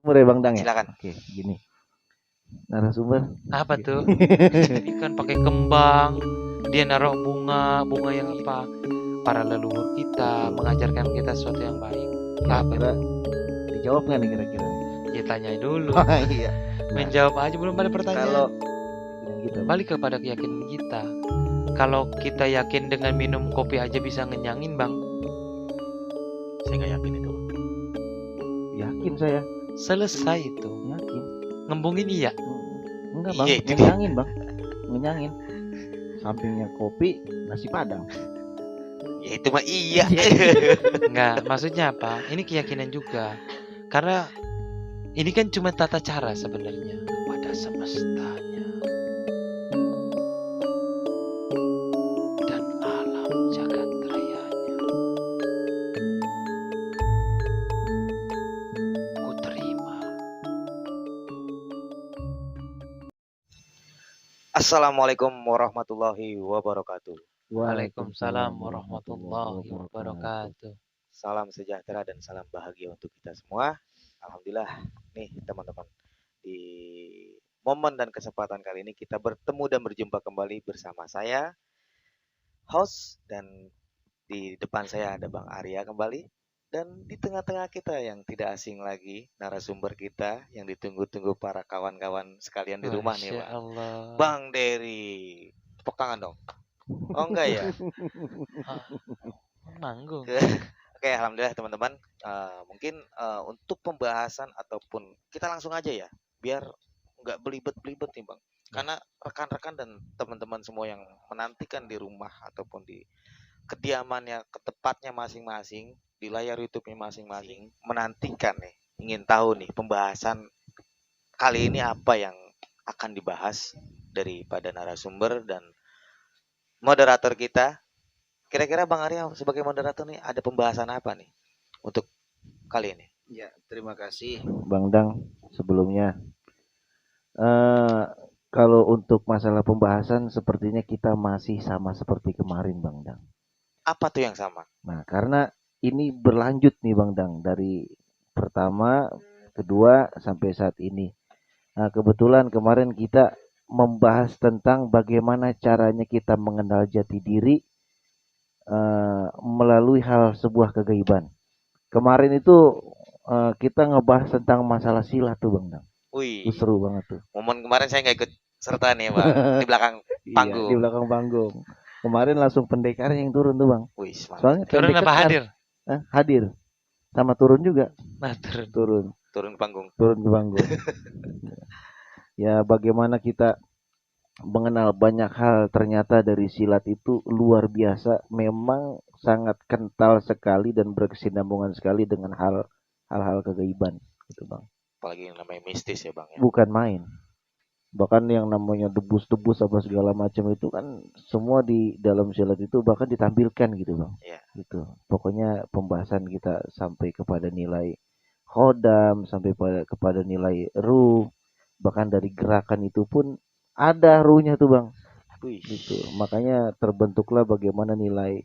Narasumber ya Bang Dang ya? Silakan. Oke, gini. Narasumber. Apa tuh? Ikan pakai kembang, dia naruh bunga yang apa? Para leluhur kita mengajarkan kita sesuatu yang baik. Apa Kira-kira tuh? dijawab nggak nih kira-kira? Ya tanya dulu. Iya. Menjawab aja belum ada Kalau pertanyaan. gitu, Balik kepada keyakinan kita. Kalau kita yakin dengan minum kopi aja bisa ngenyangin, Bang. Saya nggak yakin itu. yakin saya, Selesai itu. yakin. Ngembungin iya. Enggak Bang, Iya, itu dia. ngenyangin Bang, ngenyangin. Sampingnya kopi, nasi padang. Ya itu mah iya. Enggak, maksudnya apa? Ini keyakinan juga. Karena ini kan cuma tata cara sebenarnya kepada semestanya dan alam jagat rayanya. Ku terima. Assalamualaikum warahmatullahi wabarakatuh. Waalaikumsalam warahmatullahi wabarakatuh. Salam sejahtera dan salam bahagia untuk kita semua. Alhamdulillah nih teman-teman, di momen dan kesempatan kali ini kita bertemu dan berjumpa kembali bersama saya, host, dan di depan saya ada Bang Arya kembali. Dan di tengah-tengah kita yang tidak asing lagi, narasumber kita yang ditunggu-tunggu para kawan-kawan sekalian di rumah nih, Masya Bang. Allah. Bang Dery. Tepuk tangan dong. Oh enggak ya? Ah, Manggung. Oke, alhamdulillah teman-teman. Mungkin untuk pembahasan ataupun kita langsung aja ya, biar nggak belibet-belibet nih Bang. Karena rekan-rekan dan teman-teman semua yang menantikan di rumah ataupun di kediamannya, ke tempatnya masing-masing, di layar YouTube-nya masing-masing, menantikan nih, ingin tahu nih pembahasan kali ini apa yang akan dibahas daripada narasumber dan moderator kita. Kira-kira Bang Arya sebagai moderator nih ada pembahasan apa nih untuk kali ini? Ya, terima kasih Bang Dang sebelumnya. Kalau untuk masalah pembahasan sepertinya kita masih sama seperti kemarin Bang Dang. Apa tuh yang sama? Nah, karena ini berlanjut nih Bang Dang dari pertama, kedua sampai saat ini. Nah, kebetulan kemarin kita membahas tentang bagaimana caranya kita mengenal jati diri melalui hal sebuah kegaiban. Kemarin itu kita ngebahas tentang masalah silat tuh Bang Dang. Wih, Seru banget tuh. momen kemarin saya nggak ikut serta nih Bang, di belakang Iya, di panggung. belakang panggung. Kemarin langsung pendekar yang turun tuh Bang. Wih, semangat. Soalnya Turun pendekar apa hadir? hadir. Sama turun juga. Nah, turun. Turun. Turun ke panggung. Turun ke panggung. Ya bagaimana kita mengenal banyak hal, ternyata dari silat itu luar biasa, memang sangat kental sekali dan berkesinambungan sekali dengan hal-hal kegaiban gitu Bang. Apalagi yang namanya mistis ya Bang ya. Bukan main. Bahkan yang namanya debus-debus apa segala macam itu kan semua di dalam silat itu bahkan ditampilkan gitu Bang. Iya. Gitu. Pokoknya pembahasan kita sampai kepada nilai khodam, sampai kepada nilai ruh, bahkan dari gerakan itu pun ada ruhnya tuh Bang. Wih, Gitu. Makanya terbentuklah bagaimana nilai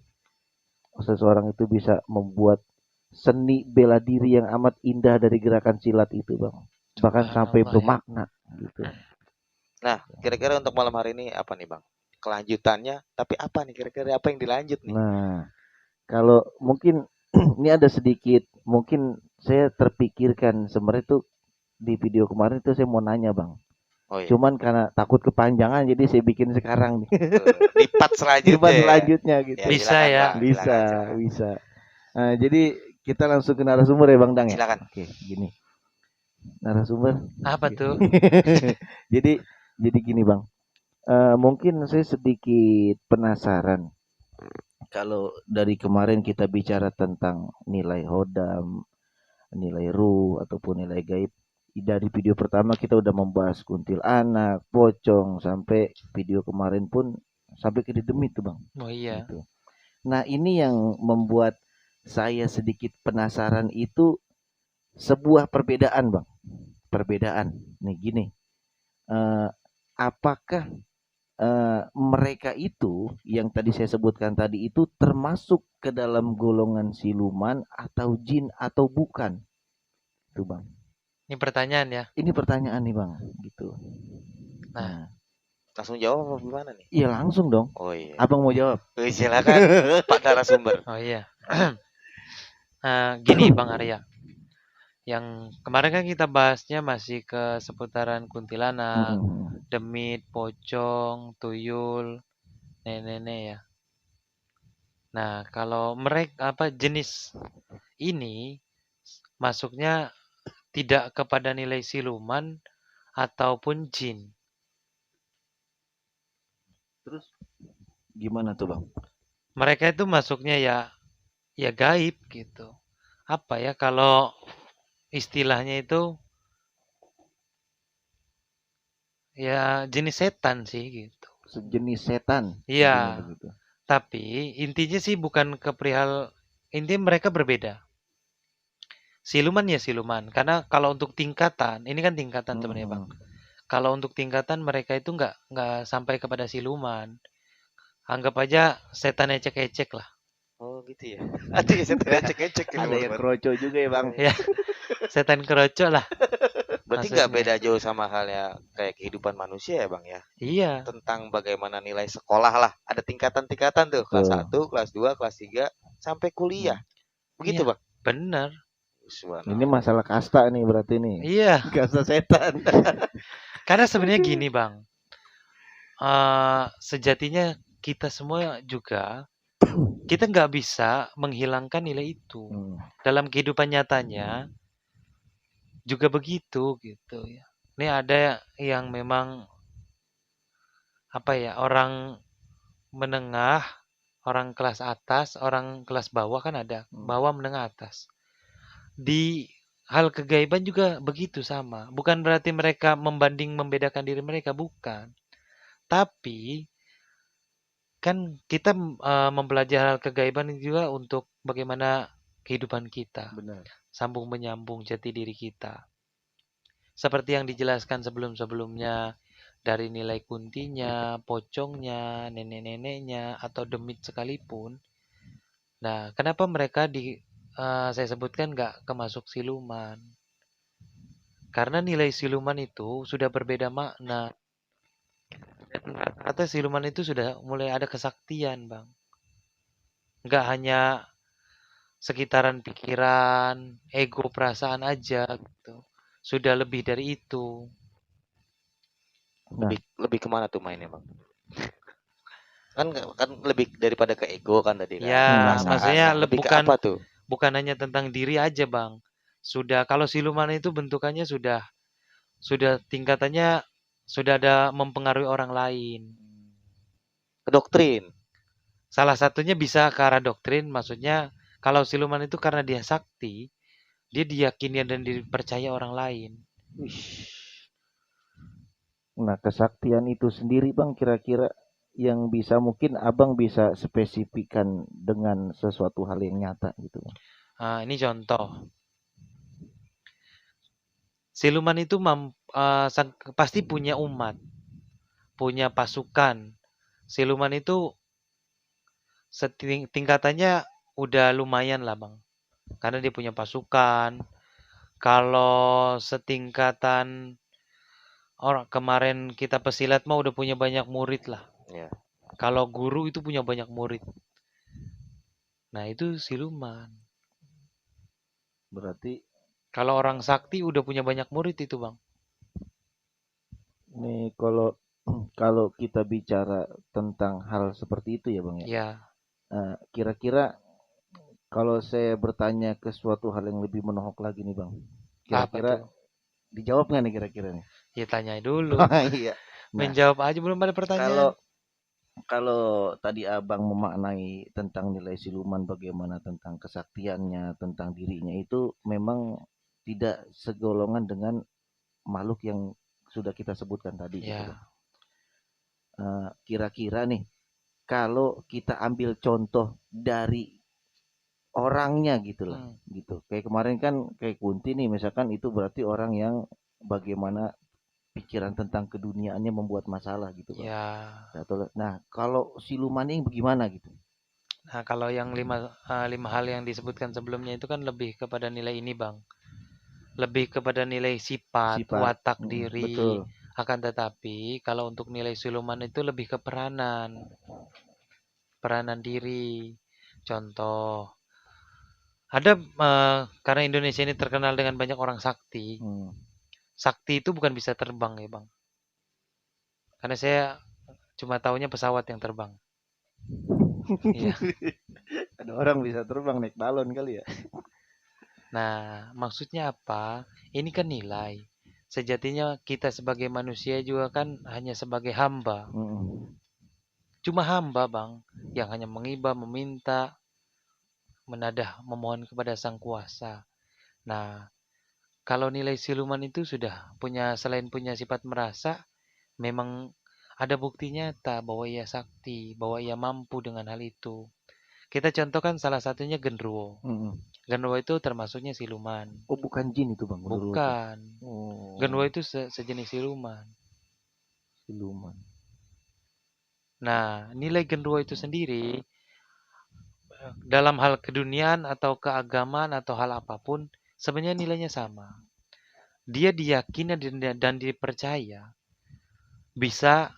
seseorang itu bisa membuat seni bela diri yang amat indah dari gerakan silat itu Bang. Bahkan sampai Subhanallah, ya. bermakna gitu. nah kira-kira untuk malam hari ini apa nih Bang? Kelanjutannya, tapi apa nih kira-kira apa yang dilanjut nih? Nah, kalau mungkin ini ada sedikit, mungkin saya terpikirkan sebenarnya tuh di video kemarin itu saya mau nanya Bang. Oh iya, Cuman karena takut kepanjangan jadi saya bikin sekarang nih. di part selanjutnya. Di part ya. selanjutnya gitu. Ya, Bisa silakan, ya. Bang, Bisa, silakan. bisa. Nah, jadi kita langsung ke narasumber ya Bang Dang ya. Silakan. Oke, gini. Narasumber. Apa tuh? jadi gini Bang. Mungkin saya sedikit penasaran. Kalau dari kemarin kita bicara tentang nilai hodam, nilai ruh ataupun nilai gaib. Dari video pertama kita udah membahas kuntilanak, pocong, sampai video kemarin pun sampai ke demit tuh Bang. Oh iya. Gitu. Nah ini yang membuat saya sedikit penasaran itu sebuah perbedaan Bang. Perbedaan. Nih gini. Apakah mereka itu yang tadi saya sebutkan tadi itu termasuk ke dalam golongan siluman atau jin atau bukan? Itu Bang. Ini pertanyaan ya. Ini pertanyaan nih Bang, gitu. Nah, Nah, Langsung jawab apa gimana nih? iya langsung dong. Oh iya. Abang mau jawab? Silakan Pak narasumber. oh iya. Gini Bang Arya, yang kemarin kan kita bahasnya masih ke seputaran kuntilanak, Mm-mm. demit, pocong, tuyul, nenek-nenek ya. Nah, kalau mereka jenis ini masuknya tidak kepada nilai siluman ataupun jin. Terus gimana tuh Bang? Mereka itu masuknya ya gaib gitu. Apa ya kalau istilahnya itu ya jenis setan sih gitu. Sejenis setan. Iya, Intinya begitu. tapi intinya sih bukan ke perihal, intinya mereka berbeda. Siluman ya siluman, karena kalau untuk tingkatan, ini kan tingkatan sebenarnya Bang. Mm-mm. Kalau untuk tingkatan mereka itu nggak sampai kepada siluman. Anggap aja setan ecek-ecek lah. Oh gitu ya. Ada ya saya cek-cek Ada yang kroco juga ya Bang. Ya, setan keroco lah. Berarti nggak maksudnya. beda jauh sama halnya kayak kehidupan manusia ya Bang ya. Iya, Tentang bagaimana nilai sekolah lah. Ada tingkatan-tingkatan tuh. Kelas Betul. 1, kelas 2, kelas 3 sampai kuliah. Begitu iya, Bang. bener. Ini masalah kasta nih berarti nih. Iya, Kasta setan. karena sebenarnya gini Bang. Sejatinya kita semua juga kita nggak bisa menghilangkan nilai itu. Hmm. Dalam kehidupan nyatanya juga begitu gitu ya. Ini ada yang memang orang menengah, orang kelas atas, orang kelas bawah kan ada. Bawah, menengah, atas. Di hal kegaiban juga begitu sama. Bukan berarti mereka membedakan diri mereka, bukan. Tapi kan kita mempelajari hal kegaiban juga untuk bagaimana kehidupan kita. Benar. Sambung menyambung jati diri kita. Seperti yang dijelaskan sebelum-sebelumnya, dari nilai kuntinya, pocongnya, nenek-neneknya, atau demit sekalipun. Nah, kenapa mereka saya sebutkan nggak kemasuk siluman? Karena nilai siluman itu sudah berbeda makna. Kata siluman itu sudah mulai ada kesaktian, Bang. Nggak hanya sekitaran pikiran, ego, perasaan aja gitu. Sudah lebih dari itu. Lebih kemana tuh mainnya Bang? Kan lebih daripada ke ego kan tadi kan. Ya, Perasaan. maksudnya Nah, lebih ke apa tuh? bukan hanya tentang diri aja, Bang. Sudah kalau siluman itu bentukannya sudah tingkatannya sudah ada mempengaruhi orang lain. Ke doktrin. Salah satunya bisa ke arah doktrin, maksudnya kalau siluman itu karena dia sakti, dia diyakini dan dipercaya orang lain. Nah, kesaktian itu sendiri Bang kira-kira yang bisa mungkin Abang bisa spesifikkan dengan sesuatu hal yang nyata gitu. Ini contoh. Siluman itu pasti punya umat, punya pasukan. Siluman itu tingkatannya udah lumayan lah Bang. Karena dia punya pasukan. Kalau setingkatan orang kemarin kita pesilat mah udah punya banyak murid lah. Ya. Kalau guru itu punya banyak murid. Nah, itu siluman. Berarti kalau orang sakti udah punya banyak murid itu, Bang. Nih kalau kita bicara tentang hal seperti itu ya Bang ya. Ya. Kira-kira kalau saya bertanya ke suatu hal yang lebih menohok lagi nih Bang. Kira-kira dijawab nggak nih kira-kira nih? Ya tanya dulu. Iya. Menjawab aja belum ada pertanyaan. Kalau tadi Abang memaknai tentang nilai siluman bagaimana tentang kesaktiannya, tentang dirinya itu memang tidak segolongan dengan makhluk yang sudah kita sebutkan tadi. Ya. Gitu. Kira-kira nih, kalau kita ambil contoh dari orangnya gitu lah, gitu. Kayak kemarin kan kayak Kunti nih, misalkan itu berarti orang yang bagaimana pikiran tentang keduniaannya membuat masalah gitu Bang. Ya. Nah, kalau siluman ini bagaimana gitu? Nah, kalau yang 5 hal yang disebutkan sebelumnya itu kan lebih kepada nilai ini, Bang. lebih kepada nilai sifat, Sifat. watak Betul. diri. Akan tetapi kalau untuk nilai siluman itu lebih ke peranan diri. Contoh, ada karena Indonesia ini terkenal dengan banyak orang sakti. Sakti itu bukan bisa terbang ya bang. Karena saya cuma taunya pesawat yang terbang. Iya. Ada orang bisa terbang naik balon kali ya. Nah, maksudnya apa? Ini kan nilai. Sejatinya kita sebagai manusia juga kan hanya sebagai hamba. Cuma hamba bang, yang hanya mengiba, meminta, menadah, memohon kepada sang kuasa. Nah, kalau nilai siluman itu sudah punya, selain punya sifat merasa, memang ada bukti nyata bahwa ia sakti, bahwa ia mampu dengan hal itu. Kita contohkan salah satunya genderuwo. Genderuwo itu termasuknya siluman. Oh, bukan jin itu bang? Bukan. Genderuwo itu sejenis siluman. Nah, nilai genderuwo itu sendiri dalam hal keduniaan atau keagamaan atau hal apapun sebenarnya nilainya sama. Dia diyakini dan dipercaya bisa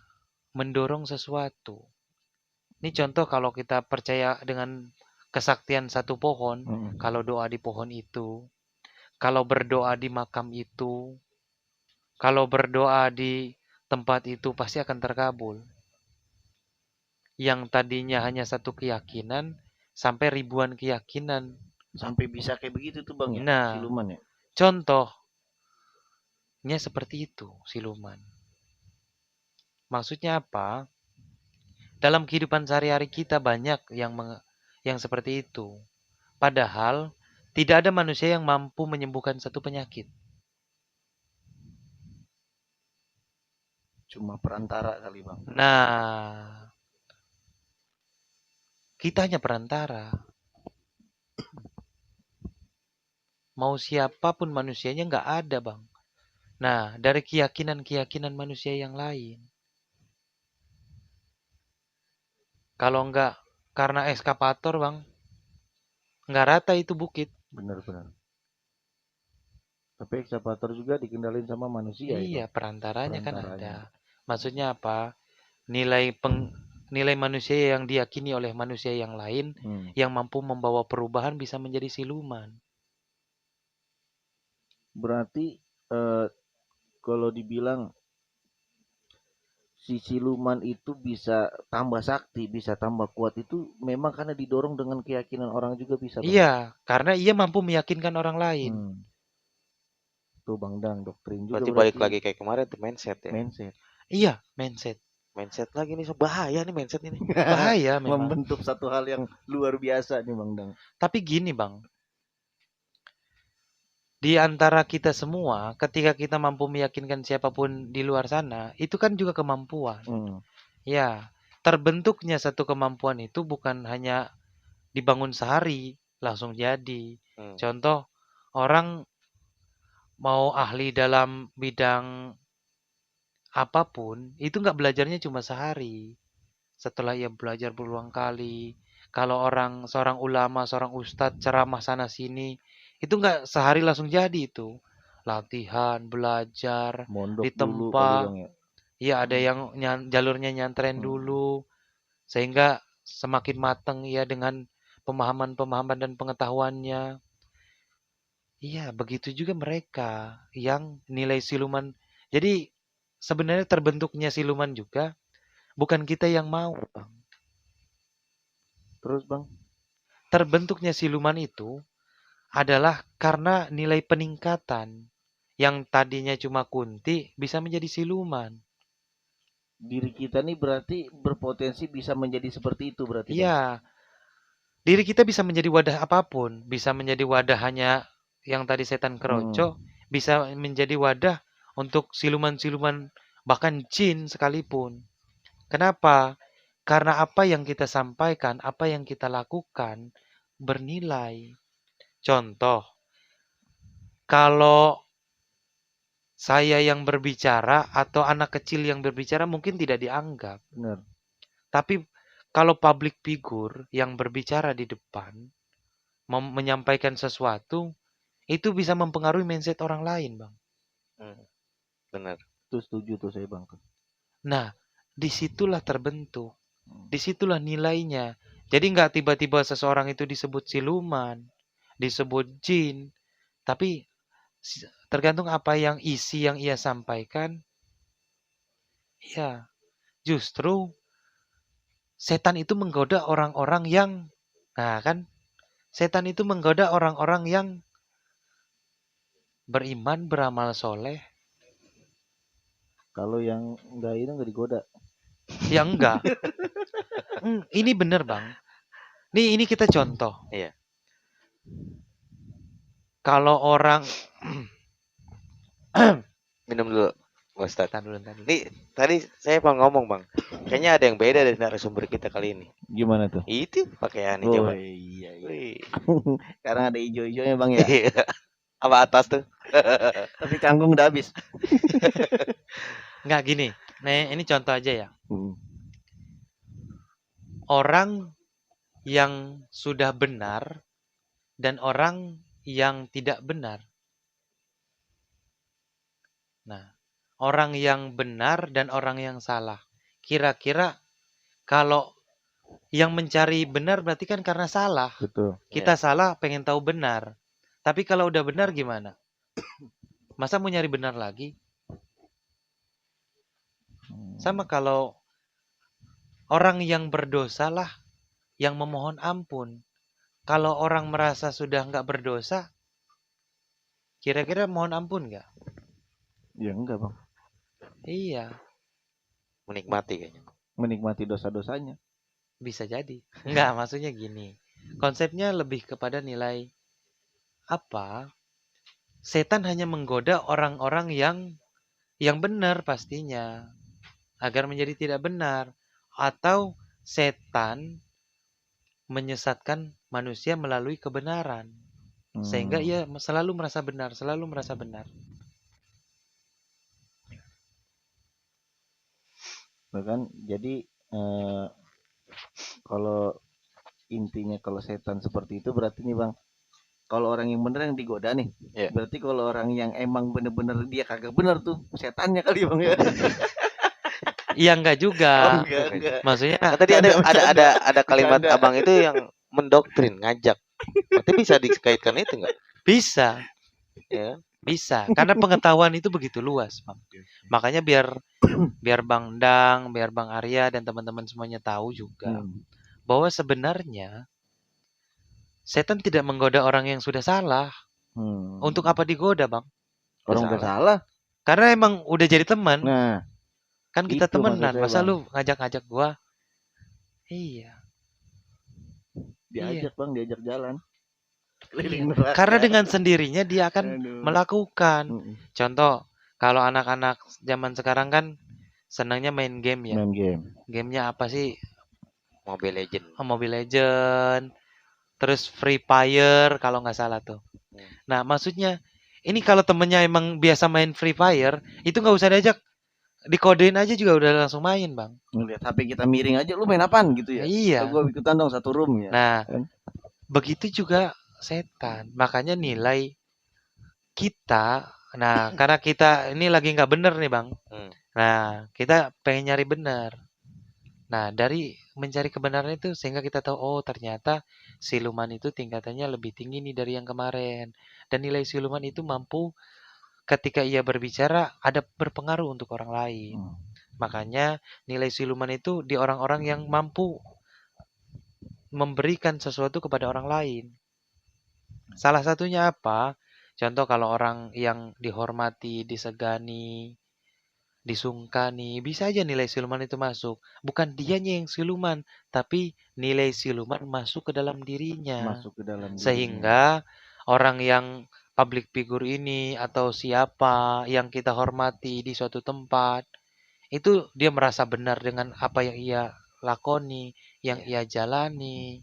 mendorong sesuatu. Ini contoh kalau kita percaya dengan kesaktian satu pohon, kalau doa di pohon itu, kalau berdoa di makam itu, kalau berdoa di tempat itu pasti akan terkabul. Yang tadinya hanya satu keyakinan sampai ribuan keyakinan. Sampai bisa kayak begitu tuh bang ya? Nah, Siluman ya? contohnya seperti itu siluman. Maksudnya apa? Dalam kehidupan sehari-hari kita banyak yang seperti itu. Padahal tidak ada manusia yang mampu menyembuhkan satu penyakit. Cuma perantara kali bang. Nah, kita hanya perantara. Mau siapapun manusianya nggak ada bang. Nah, dari keyakinan-keyakinan manusia yang lain. Kalau nggak karena ekskavator bang, nggak rata itu bukit. Benar-benar. Tapi ekskavator juga dikendalin sama manusia. Iya, itu. perantaranya kan ada. Maksudnya apa? Nilai manusia yang diyakini oleh manusia yang lain yang mampu membawa perubahan bisa menjadi siluman. Berarti kalau dibilang si siluman itu bisa tambah sakti, bisa tambah kuat itu memang karena didorong dengan keyakinan orang juga bisa bang? Iya, karena ia mampu meyakinkan orang lain. Tuh Bang Dang, doktrin juga Berarti balik lagi kayak kemarin tuh mindset ya. Mindset. Iya, mindset. Mindset lagi nih, bahaya nih mindset ini. Bahaya memang. Membentuk satu hal yang luar biasa nih Bang Dang. Tapi gini Bang, di antara kita semua, ketika kita mampu meyakinkan siapapun di luar sana, itu kan juga kemampuan. Ya, terbentuknya satu kemampuan itu bukan hanya dibangun sehari, langsung jadi. Contoh, orang mau ahli dalam bidang apapun, itu nggak belajarnya cuma sehari. Setelah ia belajar berulang kali. Kalau seorang ulama, seorang ustadz ceramah sana sini, itu nggak sehari langsung jadi itu. Latihan, belajar, Mondok ditempa. Dulu, iya, ada yang jalurnya nyantren dulu. Sehingga semakin matang ya dengan pemahaman-pemahaman dan pengetahuannya. Iya, begitu juga mereka yang nilai siluman. Jadi sebenarnya terbentuknya siluman juga bukan kita yang mau, Bang. Terus Bang? Terbentuknya siluman itu adalah karena nilai peningkatan. Yang tadinya cuma kunti bisa menjadi siluman. Diri kita nih berarti berpotensi bisa menjadi seperti itu berarti Bang? Iya. Diri kita bisa menjadi wadah apapun. Bisa menjadi wadah hanya yang tadi setan keroco. Bisa menjadi wadah untuk siluman-siluman bahkan jin sekalipun. Kenapa? Karena apa yang kita sampaikan, apa yang kita lakukan bernilai. Contoh, kalau saya yang berbicara atau anak kecil yang berbicara mungkin tidak dianggap. Benar. Tapi kalau public figure yang berbicara di depan, menyampaikan sesuatu, itu bisa mempengaruhi mindset orang lain, Bang. Benar. Itu setuju tuh saya Bang. Nah, disitulah terbentuk. Disitulah nilainya. Jadi nggak tiba-tiba seseorang itu disebut siluman, disebut jin, tapi tergantung apa yang isi yang ia sampaikan. Ya, justru setan itu menggoda orang-orang yang, nah kan, setan itu menggoda orang-orang yang beriman, beramal soleh. Kalau yang enggak itu enggak digoda. Ya enggak. Ini bener Bang. Ini kita contoh. Iya. Kalau orang Minum dulu, Ustaz. tahan dulu. Nih, tadi saya mau ngomong, Bang. Kayaknya ada yang beda dari narasumber kita kali ini. Gimana tuh? Itu pakaian Oh coba. iya. Wih. Karena ada hijau-hijaunya Bang ya. Iya. Apa atas tuh? Tapi kangkung udah habis. Enggak gini. Nah, ini contoh aja ya. Orang yang sudah benar dan orang yang tidak benar. Nah, orang yang benar dan orang yang salah. Kira-kira kalau yang mencari benar berarti kan karena salah. Betul. Kita salah pengen tahu benar. Tapi kalau udah benar gimana? Masa mau nyari benar lagi? Sama kalau orang yang berdosa lah yang memohon ampun. Kalau orang merasa sudah nggak berdosa, kira-kira mohon ampun nggak? Ya enggak Bang. Iya, Menikmati kayaknya. Menikmati dosa-dosanya. bisa jadi. Enggak, maksudnya gini. Konsepnya lebih kepada nilai apa? Setan hanya menggoda orang-orang yang benar pastinya agar menjadi tidak benar, atau setan menyesatkan manusia melalui kebenaran sehingga ia selalu merasa benar, selalu merasa benar. Bahkan jadi kalau intinya kalau setan seperti itu berarti nih Bang, kalau orang yang bener yang digoda nih, berarti kalau orang yang emang bener-bener dia kagak bener tuh setannya kali Bang ya. Iya enggak juga. Enggak. Maksudnya tadi ada kalimat Abang itu yang mendoktrin, ngajak. Berarti bisa dikaitkan itu enggak? Bisa. Ya. Bisa, karena pengetahuan itu begitu luas, Bang. Makanya biar Bang Dang, biar Bang Arya dan teman-teman semuanya tahu juga bahwa sebenarnya setan tidak menggoda orang yang sudah salah. Untuk apa digoda, Bang? Orang nggak salah. Karena emang udah jadi teman. Nah, kan kita itu temenan, maksud saya, masa lu ngajak-ngajak gua? Iya. Diajak Bang, diajak jalan. Iya. Karena dengan sendirinya dia akan melakukan. Contoh, kalau anak-anak zaman sekarang kan senangnya main game ya. Main game. Gamenya apa sih? Mobile Legend. Mobile Legend. Terus Free Fire kalau nggak salah tuh. Nah, maksudnya ini kalau temennya emang biasa main Free Fire, itu nggak usah diajak. Dikodein aja juga udah langsung main, Bang. Ngeliat HP kita miring aja, lu main apaan gitu ya? Iya. Gue ikutan dong satu room ya. Nah, begitu juga setan. Makanya nilai kita, nah karena kita ini lagi nggak bener nih Bang. Nah, kita pengen nyari benar. Nah, dari mencari kebenaran itu sehingga kita tahu, oh ternyata siluman itu tingkatannya lebih tinggi nih dari yang kemarin. Dan nilai siluman itu mampu ketika ia berbicara ada berpengaruh untuk orang lain. Makanya nilai siluman itu di orang-orang yang mampu memberikan sesuatu kepada orang lain. Salah satunya apa? Contoh kalau orang yang dihormati, disegani, disungkani, bisa aja nilai siluman itu masuk. Bukan dianya yang siluman, tapi nilai siluman masuk ke dalam dirinya. Masuk ke dalam dirinya. Sehingga orang yang public figure ini atau siapa yang kita hormati di suatu tempat, itu dia merasa benar dengan apa yang ia lakoni, yang ia jalani.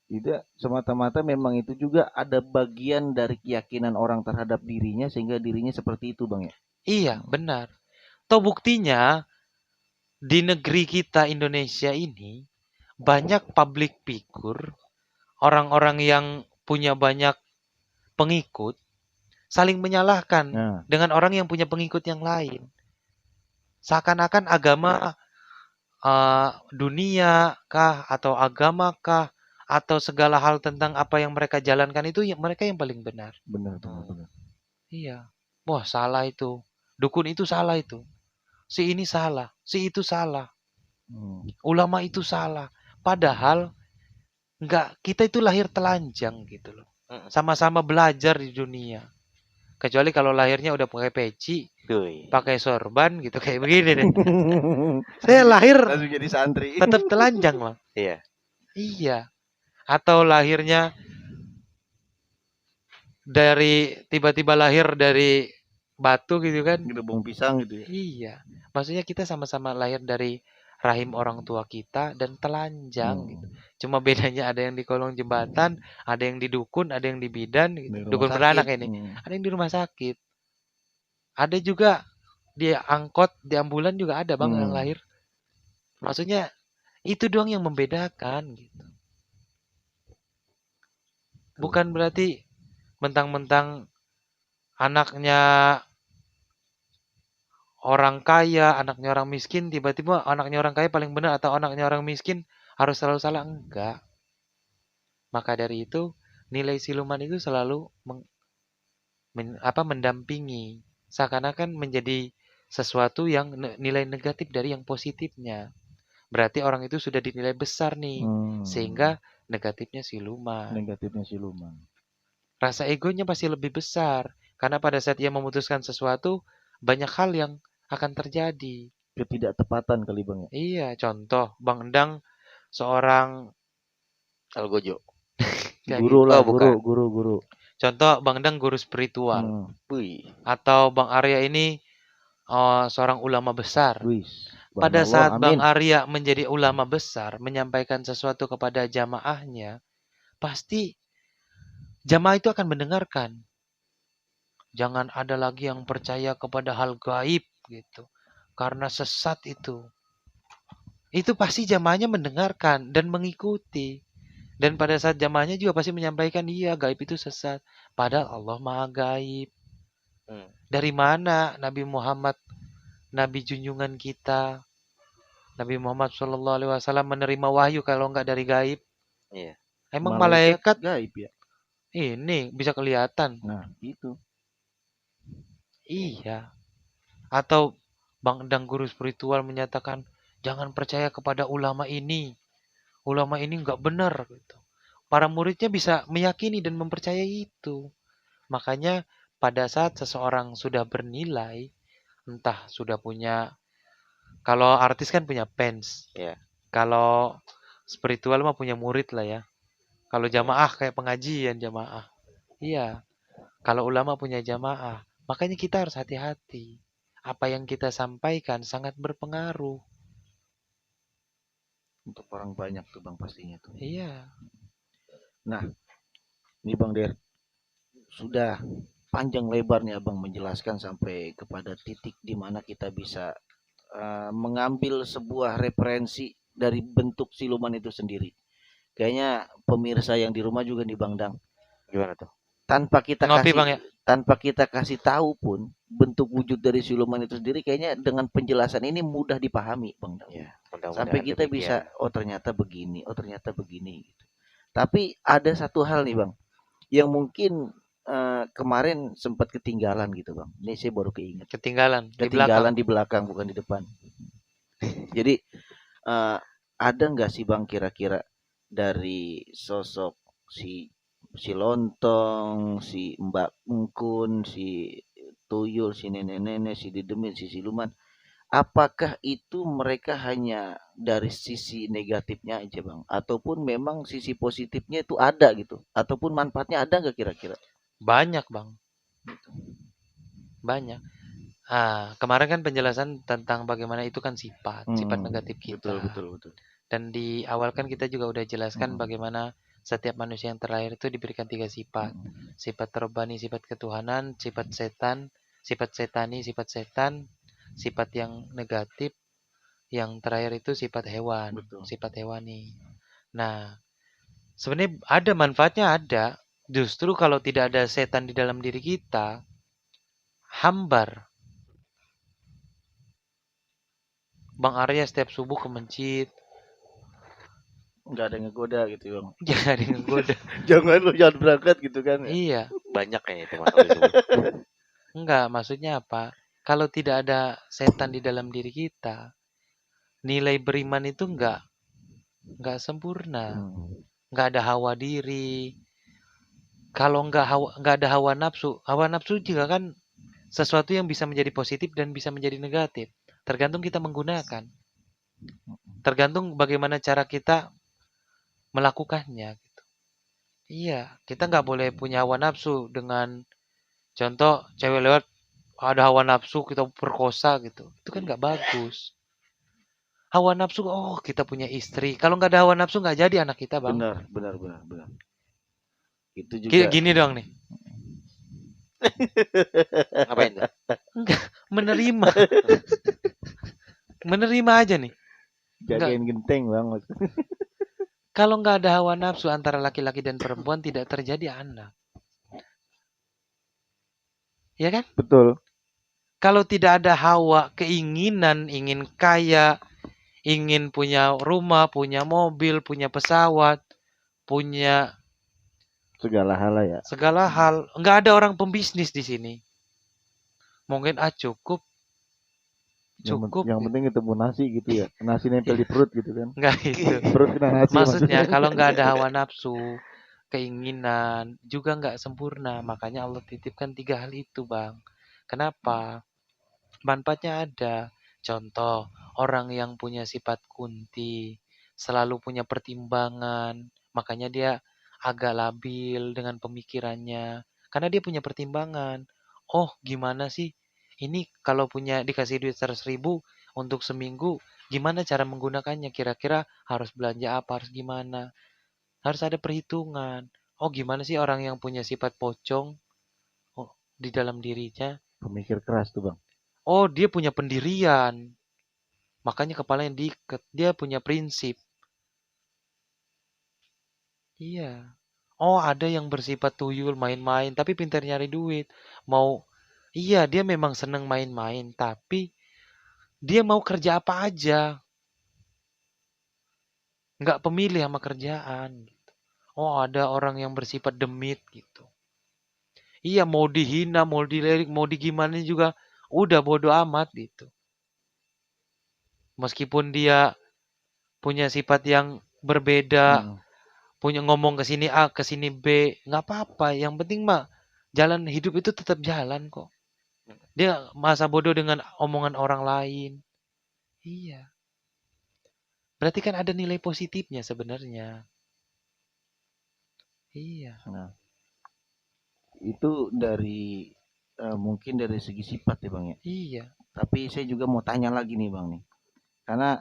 Tidak semata-mata memang itu juga ada bagian dari keyakinan orang terhadap dirinya sehingga dirinya seperti itu Bang ya. Iya, benar. Toh buktinya di negeri kita Indonesia ini banyak public figure, orang-orang yang punya banyak pengikut saling menyalahkan Nah, dengan orang yang punya pengikut yang lain. Seakan-akan agama dunia kah atau agama kah atau segala hal tentang apa yang mereka jalankan itu mereka yang paling benar. benar. Iya. Wah, salah itu. Dukun itu salah itu. Si ini salah, si itu salah. Ulama itu salah. Padahal kita itu lahir telanjang gitu loh. Sama-sama belajar di dunia. Kecuali kalau lahirnya udah pakai peci, pakai sorban gitu kayak begini deh. Saya lahir Langsung jadi santri. tetap telanjang, Bang. Iya. Iya. Atau lahirnya tiba-tiba lahir dari batu gitu kan. Gerbong pisang gitu ya. Iya. Maksudnya kita sama-sama lahir dari rahim orang tua kita dan telanjang gitu. Cuma bedanya ada yang di kolong jembatan, ada yang di dukun, ada yang di bidan gitu. Di rumah Dukun sakit. beranak ini. Ada yang di rumah sakit. Ada juga di angkot, di ambulan juga ada Bang yang lahir. Maksudnya itu doang yang membedakan gitu. Bukan berarti mentang-mentang anaknya orang kaya, anaknya orang miskin, tiba-tiba anaknya orang kaya paling benar atau anaknya orang miskin harus selalu salah. Enggak. Maka dari itu, nilai siluman itu selalu mendampingi. Seakan-akan menjadi sesuatu yang nilai negatif dari yang positifnya. Berarti orang itu sudah dinilai besar nih. Sehingga negatifnya siluman. Rasa egonya pasti lebih besar. Karena pada saat ia memutuskan sesuatu, banyak hal yang akan terjadi. Ketidaktepatan kali Bang ya. Iya, contoh Bang Endang seorang Algojo. Guru lah, guru. Contoh Bang Endang guru spiritual. Atau Bang Arya ini seorang ulama besar. Pada saat Bang Arya menjadi ulama besar, menyampaikan sesuatu kepada jamaahnya, pasti jamaah itu akan mendengarkan. Jangan ada lagi yang percaya kepada hal gaib gitu. Karena sesat itu. Itu pasti jamaahnya mendengarkan dan mengikuti. Dan pada saat jamaahnya juga pasti menyampaikan, iya gaib itu sesat. Padahal Allah Maha Gaib. Dari mana Nabi Muhammad, Nabi junjungan kita, Nabi Muhammad SAW menerima wahyu kalau enggak dari gaib? Iya. Emang malaikat gaib ya? Ini bisa kelihatan. Nah, itu. Iya. Atau Bang Endang guru spiritual menyatakan, jangan percaya kepada ulama ini. Ulama ini enggak benar gitu. Para muridnya bisa meyakini dan mempercayai itu. Makanya pada saat seseorang sudah bernilai, entah sudah punya, kalau artis kan punya fans. Yeah. Kalau spiritual mah punya murid lah ya. Kalau jamaah kayak pengajian jamaah. Iya. Kalau ulama punya jamaah. Makanya kita harus hati-hati. Apa yang kita sampaikan sangat berpengaruh. Untuk orang banyak tuh Bang pastinya tuh. Iya. Nah, ini Bang Der, sudah panjang lebarnya Abang menjelaskan sampai kepada titik di mana kita bisa mengambil sebuah referensi dari bentuk siluman itu sendiri. Kayaknya pemirsa yang di rumah juga nih Bang Dang. Gimana tuh? Tanpa kita Ngopi, Bang, ya? Tanpa kita kasih tahu pun bentuk wujud dari siluman itu sendiri, kayaknya dengan penjelasan ini mudah dipahami Bang Dang. Ya, sampai kita bisa, oh ternyata begini, oh ternyata begini gitu. Tapi ada satu hal nih Bang, yang mungkin kemarin sempat ketinggalan gitu Bang. Ini saya baru keinget. Ketinggalan di belakang bukan di depan. Jadi ada nggak sih Bang kira-kira dari sosok si Lontong, si Mbak Engkun, si Tuyul, si nenek-nenek, si Didemit, si Siluman, apakah itu mereka hanya dari sisi negatifnya aja Bang, ataupun memang sisi positifnya itu ada gitu, ataupun manfaatnya ada nggak kira-kira? Banyak Bang, banyak. Kemarin kan penjelasan tentang bagaimana itu kan sifat negatif kita. Betul. Dan di awal kan kita juga udah jelaskan bagaimana setiap manusia yang terlahir itu diberikan 3 sifat. Sifat terbani, sifat ketuhanan, sifat setan, sifat setani, sifat setan, sifat yang negatif, yang terakhir itu sifat hewan, sifat hewani. Nah, sebenarnya ada manfaatnya ada. Justru kalau tidak ada setan di dalam diri kita, hambar. Bang Arya setiap subuh ke masjid, Nggak ada yang ngegoda gitu bang. jangan ada yang ngegoda. Jangan berangkat gitu kan ya. Iya, Banyak kayaknya itu Mas kalau disebut. enggak, maksudnya apa? Kalau tidak ada setan di dalam diri kita, nilai beriman itu enggak sempurna. Enggak ada hawa diri. Kalau enggak ada hawa nafsu juga kan sesuatu yang bisa menjadi positif dan bisa menjadi negatif. Tergantung kita menggunakan. Tergantung bagaimana cara kita melakukannya gitu. Iya, kita nggak boleh punya hawa nafsu dengan contoh cewek lewat ada hawa nafsu kita perkosa gitu. Itu kan nggak bagus. Hawa nafsu, oh kita punya istri. Kalau nggak ada hawa nafsu nggak jadi anak kita, Bang. Benar. Itu juga Gini dong nih. Ngapain tuh? Enggak, menerima. Menerima aja nih. jagain genteng bang. Kalau nggak ada hawa nafsu antara laki-laki dan perempuan tidak terjadi anak. Ya kan? Betul. Kalau tidak ada hawa, keinginan, ingin kaya, ingin punya rumah, punya mobil, punya pesawat, punya Segala hal lah ya. segala hal. Nggak ada orang pembisnis di sini. Mungkin cukup. Yang penting ketemu nasi gitu ya. Nasi nempel di perut gitu kan. Nggak itu. Perut kena nasi. Maksudnya kalau nggak ada hawa nafsu, keinginan, juga nggak sempurna. Makanya Allah titipkan 3 hal itu, Bang. Kenapa? Manfaatnya ada. Contoh, orang yang punya sifat kunti, selalu punya pertimbangan, makanya dia agak labil dengan pemikirannya. Karena dia punya pertimbangan. Oh, gimana sih? Ini kalau punya dikasih duit 100.000 untuk seminggu, gimana cara menggunakannya? Kira-kira harus belanja apa, harus gimana? Harus ada perhitungan. Oh, gimana sih orang yang punya sifat pocong di dalam dirinya? Pemikir keras tuh bang. Oh, dia punya pendirian. Makanya kepalanya diikat. Dia punya prinsip. Iya. Oh, ada yang bersifat tuyul, main-main, tapi pintar nyari duit. Iya, dia memang seneng main-main, tapi dia mau kerja apa aja. Nggak pemilih sama kerjaan. Gitu. Oh, ada orang yang bersifat demit gitu. Iya, mau dihina, mau dilirik, mau digimana juga, udah bodo amat gitu. Meskipun dia punya sifat yang berbeda, punya ngomong ke sini A, ke sini B, nggak apa-apa. Yang penting mah jalan hidup itu tetap jalan kok. Dia masa bodoh dengan omongan orang lain. Iya. Berarti kan ada nilai positifnya sebenarnya. Iya. Nah, itu dari mungkin dari segi sifat ya bang ya. Iya. Tapi saya juga mau tanya lagi nih bang nih. Karena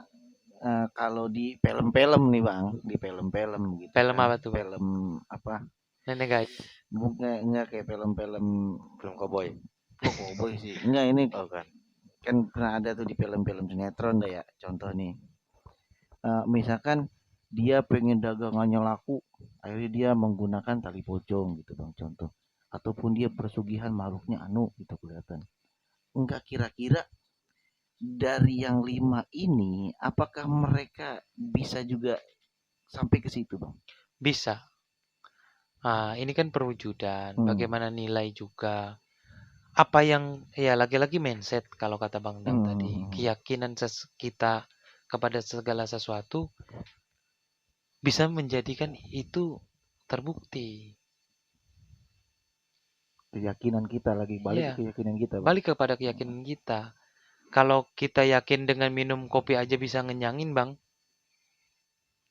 kalau di film-film nih bang, di film-film gitu. Film kan, apa tuh? Film apa? Nenek guys. Enggak kayak film-film Film koboi. oh, cowboy sih. Enggak ini Oh kan. kan pernah ada tuh di film-film sinetron dah ya. Contoh nih. Misalkan dia pengen dagangannya laku, akhirnya dia menggunakan tali pocong gitu bang contoh. Ataupun dia persugihan makhluknya anu gitu kelihatan. Enggak kira-kira dari yang 5 ini, apakah mereka bisa juga sampai ke situ, Bang? Bisa. Ini kan perwujudan. Bagaimana nilai juga. Apa yang, ya lagi-lagi mindset kalau kata Bang Dam tadi. Keyakinan kita kepada segala sesuatu bisa menjadikan itu terbukti. Keyakinan kita lagi balik ke keyakinan kita, Bang. Balik kepada keyakinan kita. Kalau kita yakin dengan minum kopi aja bisa ngenyangin, Bang.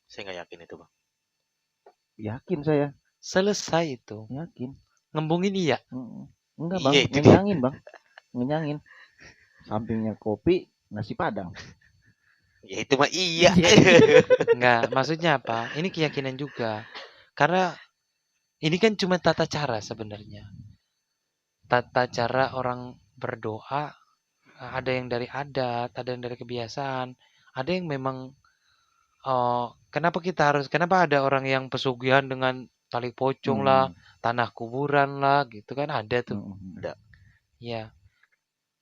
Saya nggak yakin itu, Bang. Yakin saya. Selesai itu. Yakin. Ngembungin iya. Enggak, Bang. Ngenyangin, Bang. Ngenyangin. Sampingnya kopi, nasi padang. Ya itu mah iya. Enggak, maksudnya apa? Ini keyakinan juga. Karena ini kan cuma tata cara sebenarnya. Tata cara orang berdoa, ada yang dari adat, ada yang dari kebiasaan, ada yang memang kenapa ada orang yang pesugihan dengan tali pocong lah, Hmm. tanah kuburan lah, gitu kan ada tuh. Ada. Ya,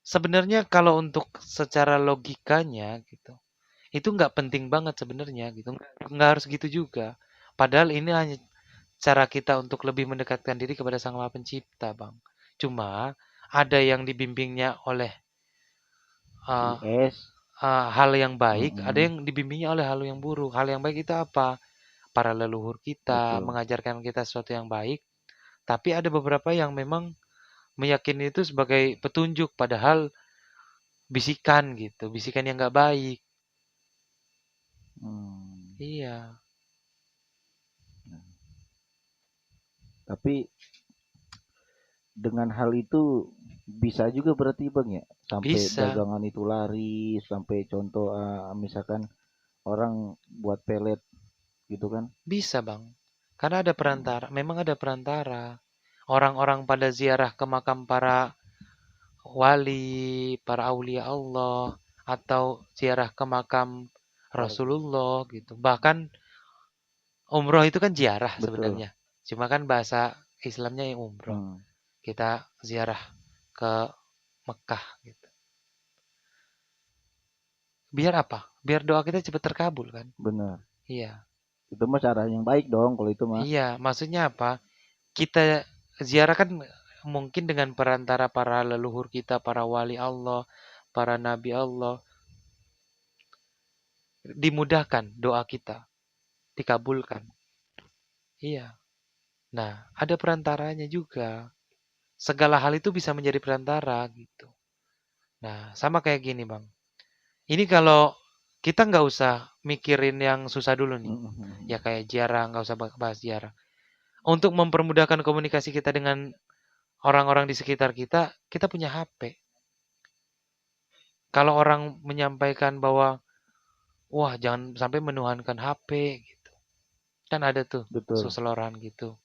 sebenarnya kalau untuk secara logikanya gitu, itu nggak penting banget sebenarnya gitu, nggak harus gitu juga. Padahal ini hanya cara kita untuk lebih mendekatkan diri kepada Sang Maha Pencipta, Bang. Cuma ada yang dibimbingnya oleh uh, IS. hal yang baik, ada Mm-mm. yang dibimbingnya oleh hal yang buruk. Hal yang baik itu apa? Para leluhur kita Betul. mengajarkan kita sesuatu yang baik, tapi ada beberapa yang memang meyakini itu sebagai petunjuk, padahal bisikan gitu, bisikan yang nggak baik. Hmm. Iya, Tapi dengan hal itu bisa juga berarti bang ya, sampai bisa, dagangan itu laris, sampai contoh misalkan orang buat pelet gitu kan. bisa Bang. Karena ada perantara, memang ada perantara. Orang-orang pada ziarah ke makam para wali, para aulia Allah, atau ziarah ke makam Rasulullah gitu. Bahkan umroh itu kan ziarah Betul. sebenarnya. Cuma kan bahasa Islamnya yang umroh. Hmm. Kita ziarah ke Mekah gitu. Biar apa? Biar doa kita cepat terkabul kan? Benar. Iya. Itu mah cara yang baik dong kalau itu mah. Iya, maksudnya apa? Kita ziarah kan mungkin dengan perantara para leluhur kita, para wali Allah, para nabi Allah, dimudahkan doa kita, dikabulkan. Iya. Nah, ada perantaranya juga. Segala hal itu bisa menjadi perantara gitu. Nah, sama kayak gini, Bang. Ini kalau kita nggak usah mikirin yang susah dulu nih. Mm-mm. Ya kayak ziarah, nggak usah bahas ziarah. Untuk mempermudahkan komunikasi kita dengan orang-orang di sekitar kita, kita punya HP. Kalau orang menyampaikan bahwa, wah jangan sampai menuhankan HP gitu. Kan ada tuh Betul. suseloran gitu.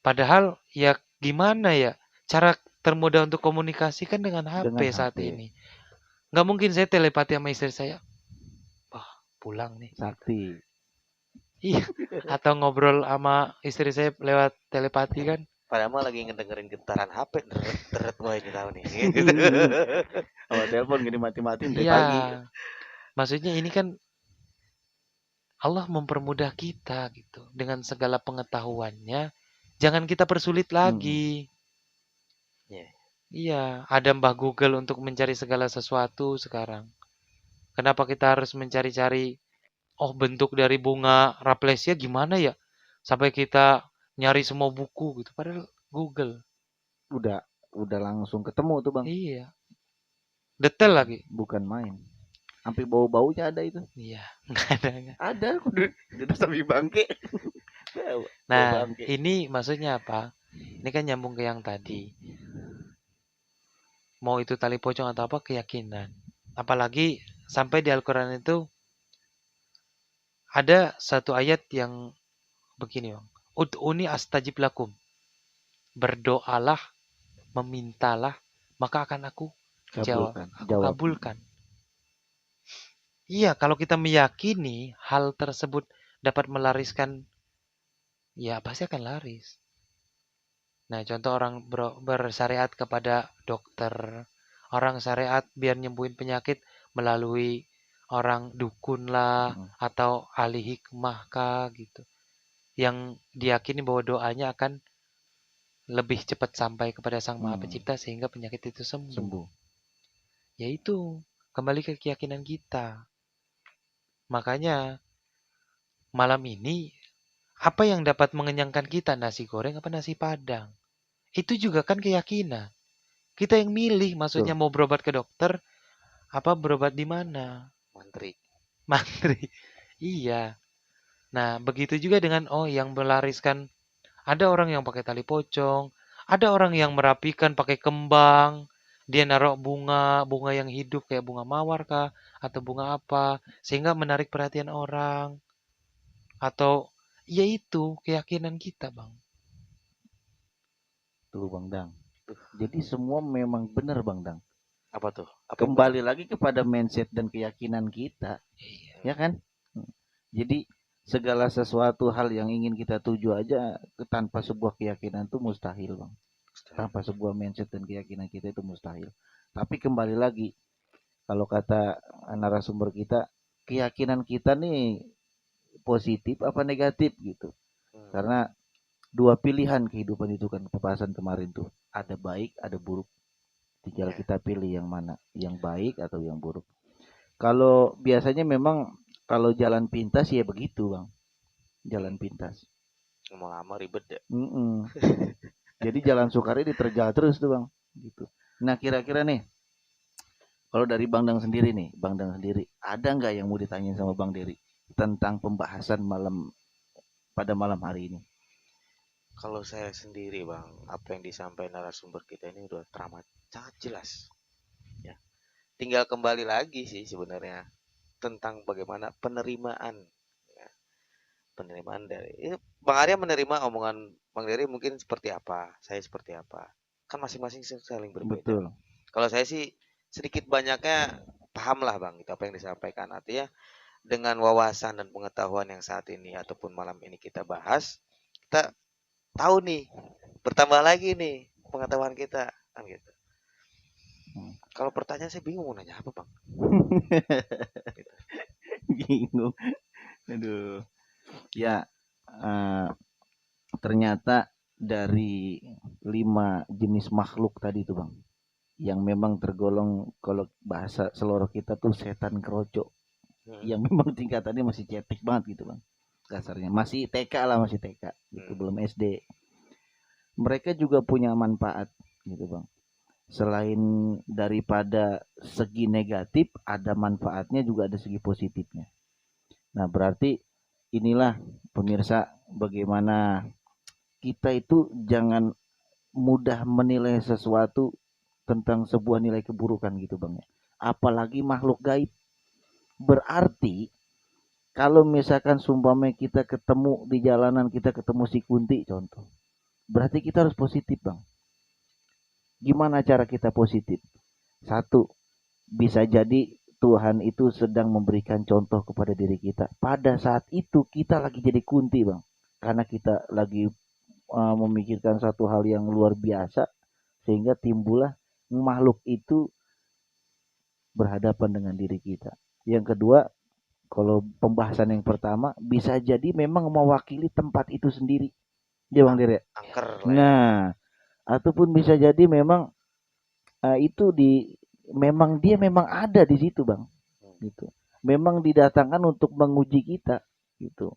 Padahal ya gimana ya, cara termudah untuk komunikasi kan dengan Dengan HP saat HP. ini. Nggak mungkin saya telepati sama istri saya, wah pulang nih. Gitu. Sakti. Iya, atau ngobrol sama istri saya lewat telepati kan. Padahal mah lagi ngedengerin getaran HP, deret deret wah ini tahu nih. Awal telepon gini mati-matiin dari Iya, pagi. maksudnya ini kan Allah mempermudah kita gitu dengan segala pengetahuannya. Jangan kita persulit Mm-mm. lagi. Yeah. Iya, ada Mbah Google untuk mencari segala sesuatu sekarang. Kenapa kita harus mencari-cari, oh bentuk dari bunga Raplesia gimana ya? Sampai kita nyari semua buku gitu. Padahal Google. Udah langsung ketemu tuh bang. Iya, detail lagi. Bukan main. Sampai bau-baunya ada itu. Iya, nggak ada. Ada. Udah sampai bangke. Bau Nah, bangke. ini maksudnya apa? Ini kan nyambung ke yang tadi. Mau itu tali pocong atau apa, keyakinan. Apalagi sampai di Al-Quran itu ada satu ayat yang begini, Bang. Ud'uni astajib lakum. Berdoalah, memintalah, maka akan aku jawab, Kabulkan. aku Jawab. kabulkan. Iya, kalau kita meyakini hal tersebut dapat melariskan, ya pasti akan laris. Nah, contoh orang bersyariat kepada dokter, orang syariat biar nyembuhin penyakit melalui orang dukun lah, Mm. atau ahli hikmah kah gitu. Yang diyakini bahwa doanya akan lebih cepat sampai kepada Sang Maha Pencipta sehingga penyakit itu sembuh. Sembuh. Yaitu kembali ke keyakinan kita. Makanya malam ini apa yang dapat mengenyangkan kita, nasi goreng apa nasi padang? Itu juga kan keyakinan. Kita yang milih, maksudnya Betul. mau berobat ke dokter, apa berobat di mana? Mantri. Mantri. Iya. Nah, begitu juga dengan yang melariskan. Ada orang yang pakai tali pocong, ada orang yang merapikan pakai kembang. Dia naruh bunga, bunga yang hidup kayak bunga mawar kah atau bunga apa sehingga menarik perhatian orang. Atau ya itu keyakinan kita, Bang. Tuh Bang Dang. Jadi semua memang benar Bang Dang. Apa tuh? Apa yang Kembali lagi kepada mindset dan keyakinan kita. Iya. Ya kan? Jadi segala sesuatu hal yang ingin kita tuju aja tanpa sebuah keyakinan itu mustahil, Bang. Tanpa sebuah mindset dan keyakinan kita itu mustahil. Tapi kembali lagi, kalau kata narasumber kita, keyakinan kita nih positif apa negatif gitu. Karena dua pilihan kehidupan itu kan, pembahasan kemarin tuh. Ada baik, ada buruk. Tinggal kita pilih yang mana, yang baik atau yang buruk. Kalau biasanya memang kalau jalan pintas ya begitu, Bang. Jalan pintas. Lama-lama ribet ya. Jadi jalan Sukari diterjal terus tuh, Bang. Gitu. Nah, kira-kira nih, kalau dari Bang Dang sendiri nih, Bang Dang sendiri, ada nggak yang mau ditanyain sama Bang Dery tentang pembahasan pada malam hari ini? Kalau saya sendiri, Bang, apa yang disampaikan narasumber kita ini udah teramat sangat jelas. Ya. Tinggal kembali lagi sih sebenarnya tentang bagaimana penerimaan, ya. Penerimaan dari Bang Arya menerima omongan Bang Dery mungkin seperti apa, saya seperti apa. Kan masing-masing saling berbeda. Betul. Kalau saya sih sedikit banyaknya paham lah, Bang, itu apa yang disampaikan. Artinya dengan wawasan dan pengetahuan yang saat ini ataupun malam ini kita bahas, kita tahu nih, bertambah lagi nih pengetahuan kita, kan gitu. Kalau pertanyaan saya bingung mau nanya apa, Bang. Gitu. Bingung. Aduh. Ya, ternyata dari 5 jenis makhluk tadi tuh, Bang, yang memang tergolong kalau bahasa seluruh kita tuh setan keroco, yang memang tingkatannya masih cetek banget gitu, Bang, kasarnya masih TK lah, masih TK gitu, belum SD. Mereka juga punya manfaat gitu, Bang. Selain daripada segi negatif, ada manfaatnya juga, ada segi positifnya. Nah, berarti inilah pemirsa, bagaimana kita itu jangan mudah menilai sesuatu tentang sebuah nilai keburukan gitu, Bang. Apalagi makhluk gaib. Berarti kalau misalkan sumpamanya kita ketemu di jalanan, kita ketemu si Kunti contoh, berarti kita harus positif, Bang. Gimana cara kita positif? Satu, bisa jadi Tuhan itu sedang memberikan contoh kepada diri kita. Pada saat itu kita lagi jadi Kunti, Bang. Karena kita lagi memikirkan satu hal yang luar biasa, sehingga timbullah makhluk itu berhadapan dengan diri kita. Yang kedua, kalau pembahasan yang pertama, bisa jadi memang mewakili tempat itu sendiri. Dia, Bang Dery. Angker lah. Nah, ataupun bisa jadi memang itu memang dia memang ada di situ, Bang. Gitu. Memang didatangkan untuk menguji kita gitu.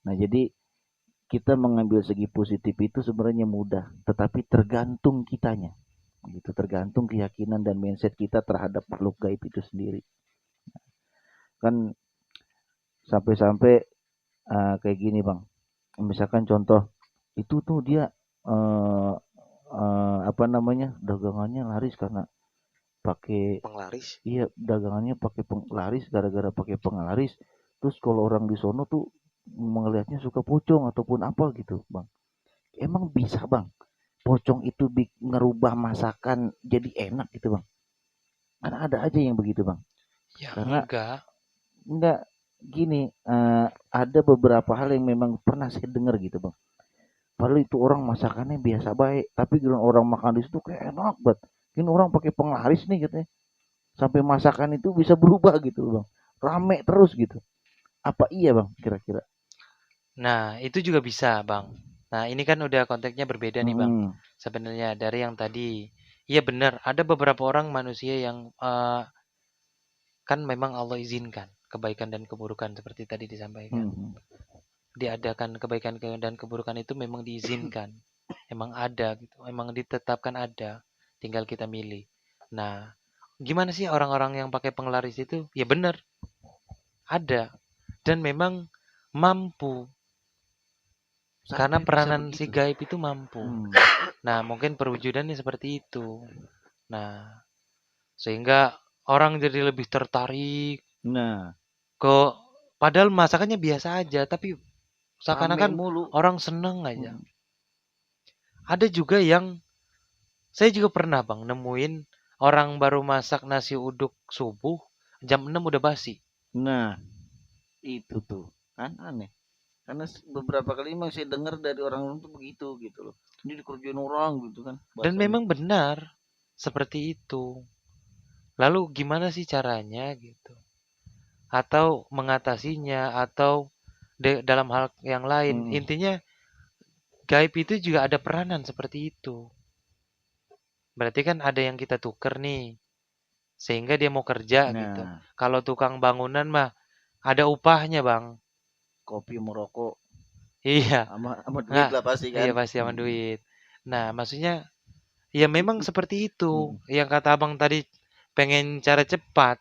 Nah, jadi kita mengambil segi positif itu sebenarnya mudah, tetapi tergantung kitanya. Gitu, tergantung keyakinan dan mindset kita terhadap makhluk gaib itu sendiri. Kan sampai-sampai kayak gini, Bang. Misalkan contoh, itu tuh dia apa namanya, dagangannya laris karena pakai penglaris. Iya, dagangannya pakai penglaris, gara-gara pakai penglaris. Terus kalau orang di sono tuh melihatnya suka pocong ataupun apa gitu, Bang. Emang bisa, Bang, pocong itu ngerubah masakan jadi enak gitu, Bang? Kan ada aja yang begitu, Bang. Ya, Karena enggak gini, ada beberapa hal yang memang pernah saya dengar gitu, Bang. Padahal itu orang masakannya biasa baik, tapi kalau orang makan di situ kayak enak banget. Ini orang pakai penglaris nih katanya. Sampai masakan itu bisa berubah gitu, Bang. Rame terus gitu. Apa iya, Bang, kira-kira? Nah, itu juga bisa, Bang. Nah, ini kan udah konteksnya berbeda nih, Bang. Sebenarnya dari yang tadi, iya benar, ada beberapa orang manusia yang kan memang Allah izinkan kebaikan dan keburukan seperti tadi disampaikan. Diadakan kebaikan dan keburukan itu memang diizinkan. Emang ada gitu, emang ditetapkan ada. Tinggal kita milih. Nah, gimana sih orang-orang yang pakai penglaris itu? Ya benar, ada. Dan memang mampu. Karena peranan si gaib itu mampu. Nah, mungkin perwujudannya seperti itu. Nah, sehingga orang jadi lebih tertarik. Nah, padahal masakannya biasa aja, tapi seakan-akan orang seneng aja. Ada juga yang saya juga pernah, Bang, nemuin orang baru masak nasi uduk subuh, jam 6 udah basi. Nah, itu tuh. Kan aneh. Karena beberapa kali memang saya dengar dari orang tuh begitu gitu loh. Ini dikerjain orang gitu kan Dan bahasanya. memang benar seperti itu. Lalu gimana sih caranya gitu? Atau mengatasinya atau dalam hal yang lain. Intinya gaib itu juga ada peranan seperti itu. Berarti kan ada yang kita tuker nih. Sehingga dia mau kerja gitu. Nah, Kalau tukang bangunan mah ada upahnya, Bang. kopi merokok Iya. sama duit Nggak, lah pasti iya kan. pasti sama duit. Nah, maksudnya ya memang seperti itu. Yang kata Abang tadi pengen cara cepat.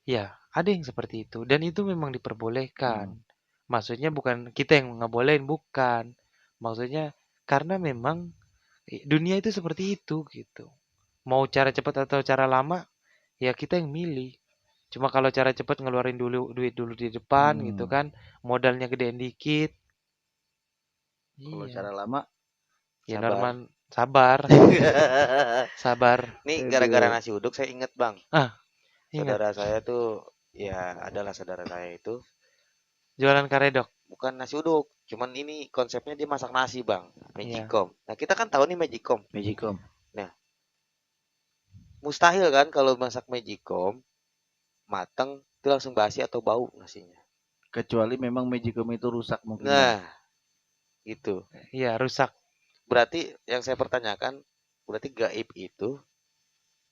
Ya, ada yang seperti itu. Dan itu memang diperbolehkan. Maksudnya bukan kita yang ngebolehin, bukan. Maksudnya karena memang dunia itu seperti itu gitu. Mau cara cepat atau cara lama, ya kita yang milih. Cuma kalau cara cepat ngeluarin dulu duit dulu di depan gitu kan, modalnya gedein dikit. Kalau Iya. cara lama Ya Sabar. normal, sabar, sabar. Nih gara-gara nasi uduk saya inget Bang. Ingat, Saudara saya tuh ya adalah saudara saya itu jualan karedok. bukan nasi uduk, cuman ini konsepnya dia masak nasi Bang, Iya. Magicom. Nah kita kan tahu nih Magicom. Magicom. Mustahil kan kalau masak Magicom mateng itu langsung basi atau bau nasinya. Kecuali memang Magicom itu rusak mungkin. Nah, gitu. Iya, rusak. Berarti yang saya pertanyakan, berarti gaib itu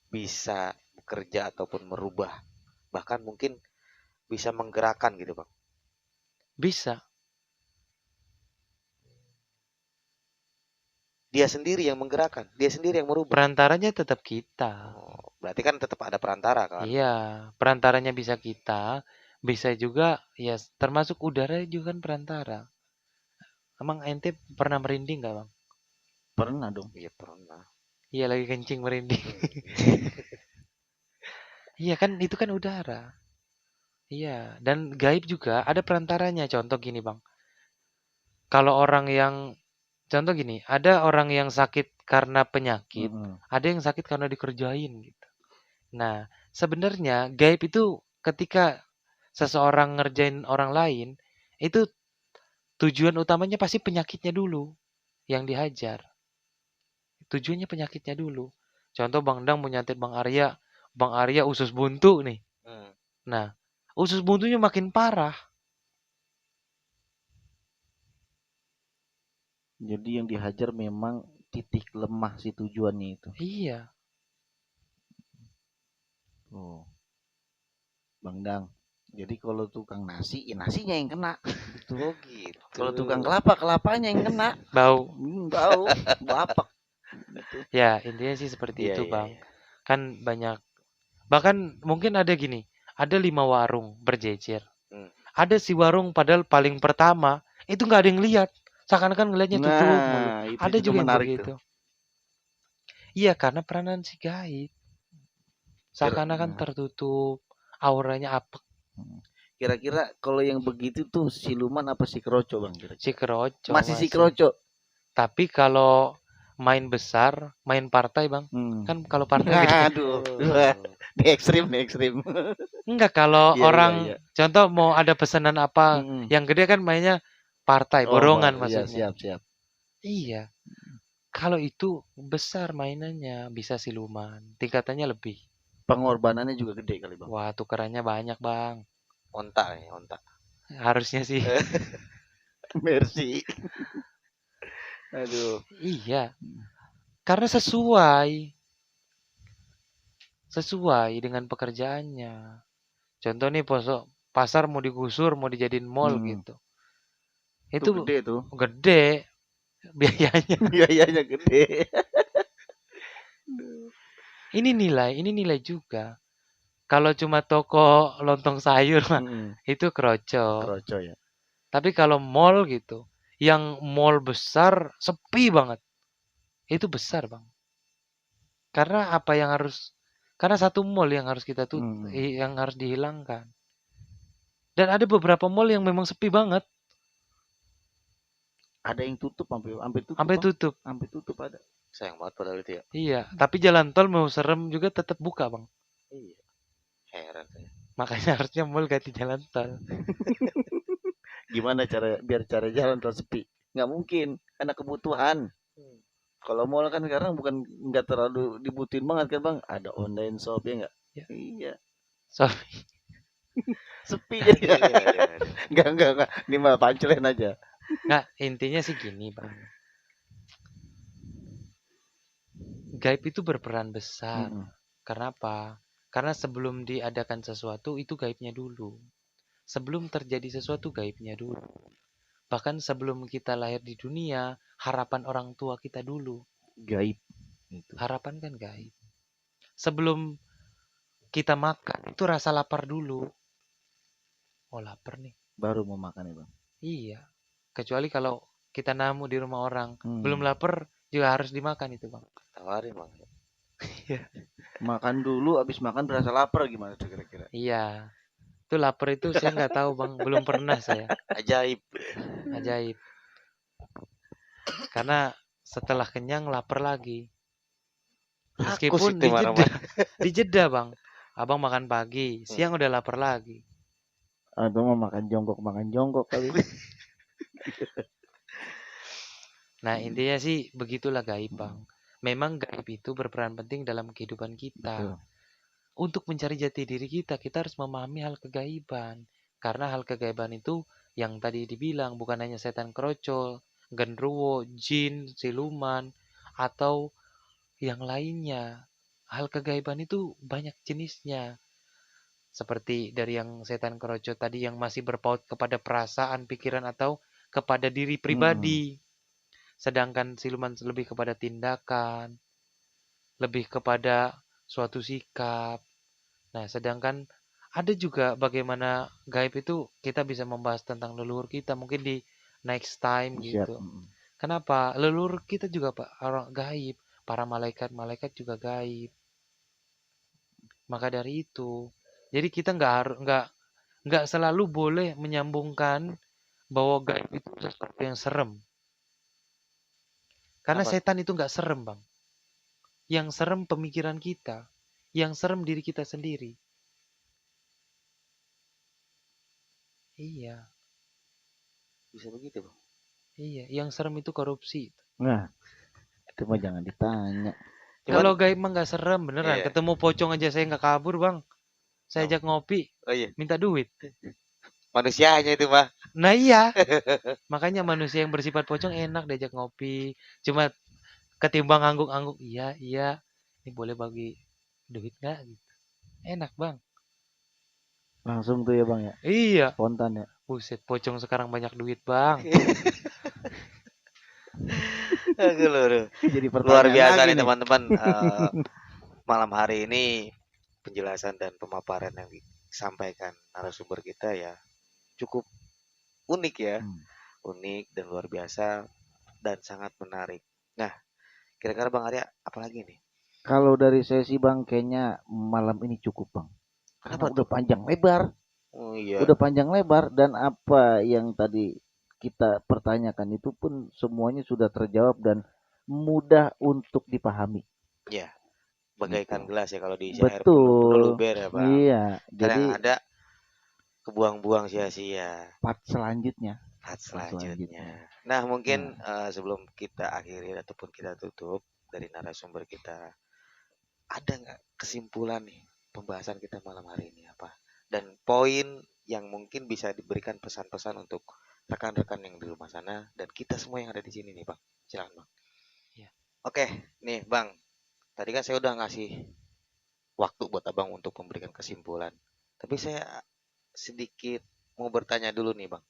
bisa bekerja ataupun merubah, bahkan mungkin bisa menggerakkan gitu Bang. Bisa. Dia sendiri yang menggerakkan, dia sendiri yang merubah. Perantaranya tetap kita. Oh, berarti kan tetap ada perantara kan? Iya, perantaranya bisa kita, bisa juga ya termasuk udara juga kan perantara. Emang ente pernah merinding nggak, Bang? Pernah dong. Iya pernah. Iya, lagi kencing merinding. Iya kan, itu kan udara. Iya, dan gaib juga ada perantaranya. Contoh gini, Bang. Kalau orang yang contoh gini, ada orang yang sakit karena penyakit, ada yang sakit karena dikerjain gitu. Nah, sebenarnya gaib itu ketika seseorang ngerjain orang lain, itu tujuan utamanya pasti penyakitnya dulu yang dihajar. Tujuannya penyakitnya dulu. Contoh Bang Dang mau nyantet Bang Arya usus buntu nih. Nah, usus buntunya makin parah. Jadi yang dihajar memang titik lemah si tujuannya itu. Iya. Oh. Bang Dang. Jadi kalau tukang nasi, ya nasinya yang kena. Gitu. Oh gitu. Kalau tukang kelapa, kelapanya yang kena. Bau. Bau, bapak. Gitu. Ya, intinya sih seperti Iya, itu, iya, Bang. iya. Kan banyak. Bahkan mungkin ada gini, ada 5 warung berjejer. Ada si warung padahal paling pertama, itu nggak ada yang lihat. Seakan-akan ngelihatnya tutup mulu. Itu Ada juga yang menarik begitu. tuh. Iya, karena peranan si gaib. Seakan-akan tertutup, auranya apek. Kira-kira kalau yang begitu tuh siluman apa si keroco Bang? Si keroco. Masih si keroco. Tapi kalau main besar, main partai Bang. Kan kalau partai gede. Aduh. Di ekstrim. Enggak, kalau Iya, orang iya. contoh mau ada pesanan apa yang gede kan mainnya partai, borongan maksudnya. Siap. Iya. Kalau itu besar mainannya, bisa siluman. Tingkatannya lebih. Pengorbanannya juga gede kali Bang. Wah, tukerannya banyak Bang. Onta. Harusnya sih. Mercy. Aduh. Iya. Karena sesuai dengan pekerjaannya. Contoh nih pasar mau digusur, mau dijadiin mall gitu. Itu gede tuh. Gede biayanya. Biayanya gede. Ini nilai juga. Kalau cuma toko lontong sayur mah itu keroco. Keroco ya. Tapi kalau mall gitu, yang mall besar sepi banget. Itu besar, Bang. Karena karena satu mall yang harus kita yang harus dihilangkan. Dan ada beberapa mall yang memang sepi banget. Ada yang tutup sampai tutup. Sampai tutup ada. Sayang banget padahal itu ya. Iya, tapi jalan tol mau serem juga tetap buka, Bang. Iya. Heran saya. Makanya harusnya mall ganti jalan tol. Gimana biar cara jalan tol sepi? Nggak mungkin, karena kebutuhan. Kalau mall kan sekarang bukan nggak terlalu dibutuhin banget kan bang. Ada online shop ya nggak? Ya. Iya, So, sepi jadi. Aduh, aduh, aduh, aduh. Enggak. Ini mah punchline aja. nggak, intinya sih gini, Bang. Gaib itu berperan besar. Mm-mm. Karena apa? Karena sebelum diadakan sesuatu, itu gaibnya dulu. Sebelum terjadi sesuatu, gaibnya dulu. Bahkan sebelum kita lahir di dunia, harapan orang tua kita dulu. Gaib. Itu. Harapan kan gaib. Sebelum kita makan, itu rasa lapar dulu. Oh, lapar nih. Baru mau makan ya bang. Iya. Kecuali kalau kita namu di rumah orang, belum Hmm. lapar juga harus dimakan itu, Bang. Tawarin bang. Makan dulu, abis makan berasa lapar gimana tuh kira-kira? Iya. Itu lapar itu saya nggak tahu, Bang. Belum pernah saya. Ajaib. Ajaib. Karena setelah kenyang lapar lagi. Rakus Meskipun itu mana-mana. dijeda, Bang. Abang makan pagi, siang udah lapar lagi. Atau mau makan jongkok kali. Nah, intinya sih begitulah gaib, Bang. Memang gaib itu berperan penting dalam kehidupan kita. Betul. Untuk mencari jati diri kita harus memahami hal kegaiban. Karena hal kegaiban itu yang tadi dibilang bukan hanya setan kerocol, genderuwo, jin, siluman, atau yang lainnya. Hal kegaiban itu banyak jenisnya. Seperti dari yang setan kerocol tadi yang masih berpaut kepada perasaan, pikiran, atau kepada diri pribadi. Sedangkan siluman lebih kepada tindakan, lebih kepada suatu sikap. Nah, sedangkan ada juga bagaimana gaib itu kita bisa membahas tentang leluhur kita mungkin di next time Siap. gitu. Kenapa? Leluhur kita juga orang gaib, para malaikat juga gaib. Maka dari itu, jadi kita nggak selalu boleh menyambungkan bahwa gaib itu sesuatu yang serem. Karena Apa? setan itu nggak serem, Bang. Yang serem pemikiran kita, yang serem diri kita sendiri. Iya, Bisa begitu bang? iya. Yang serem itu korupsi. Nah, itu mah jangan ditanya. Kalau Cuman, gaib mah nggak serem beneran. iya. Ketemu pocong aja saya nggak kabur, Bang. Saya ajak ngopi, Oh iya, minta duit. manusianya itu mah. Nah iya, makanya manusia yang bersifat pocong enak diajak ngopi. Cuma ketimbang angguk-angguk, iya, iya. Ini boleh bagi duit nggak? Gitu. Enak, Bang. Langsung tuh ya bang ya. Iya. Spontan ya. Buset, pocong sekarang banyak duit, Bang. Aduh, Jadi luar pertanyaan biasa lagi nih nih. teman-teman. Malam hari ini penjelasan dan pemaparan yang disampaikan narasumber kita ya cukup unik ya, unik dan luar biasa dan sangat menarik. Nah, kira-kira Bang Arya apalagi nih? Kalau dari sesi bang, kayaknya malam ini cukup bang. Karena Kenapa udah tuh? panjang lebar. Oh iya, Udah panjang lebar dan apa yang tadi kita pertanyakan itu pun semuanya sudah terjawab dan mudah untuk dipahami. ya, bagaikan Gitu. gelas ya kalau diisi air penuh Betul. luber ya Bang. Iya, Kadang jadi ada kebuang-buang sia-sia. part selanjutnya. Part Part selanjutnya. selanjutnya. Nah, mungkin Nah, sebelum kita akhiri ataupun kita tutup dari narasumber kita, ada nggak kesimpulan nih pembahasan kita malam hari ini apa? Dan poin yang mungkin bisa diberikan pesan-pesan untuk rekan-rekan yang di rumah sana dan kita semua yang ada di sini nih, Bang. Silakan, Bang. Ya. Oke, nih, Bang. Tadi kan saya udah ngasih waktu buat Abang untuk memberikan kesimpulan. Tapi saya sedikit mau bertanya dulu nih, Bang.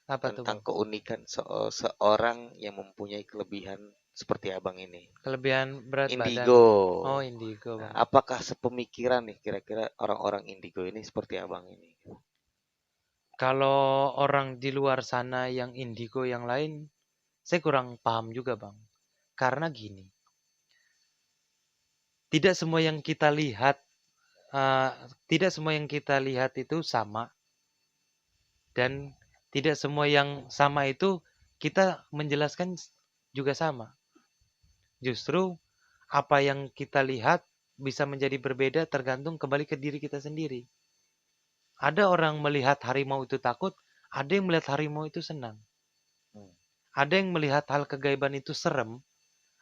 Apa tuh, Tentang Bang? keunikan seorang yang mempunyai kelebihan seperti abang ini. Kelebihan berat badan. Indigo. Oh, indigo, Nah, Bang. apakah sepemikiran nih kira-kira orang-orang indigo ini seperti abang ini? Kalau orang di luar sana yang indigo yang lain, saya kurang paham juga, Bang. Karena gini, tidak semua yang kita lihat, tidak semua yang kita lihat itu sama, dan tidak semua yang sama itu kita menjelaskan juga sama. Justru apa yang kita lihat bisa menjadi berbeda tergantung kembali ke diri kita sendiri. Ada orang melihat harimau itu takut, ada yang melihat harimau itu senang. Ada yang melihat hal kegaiban itu serem,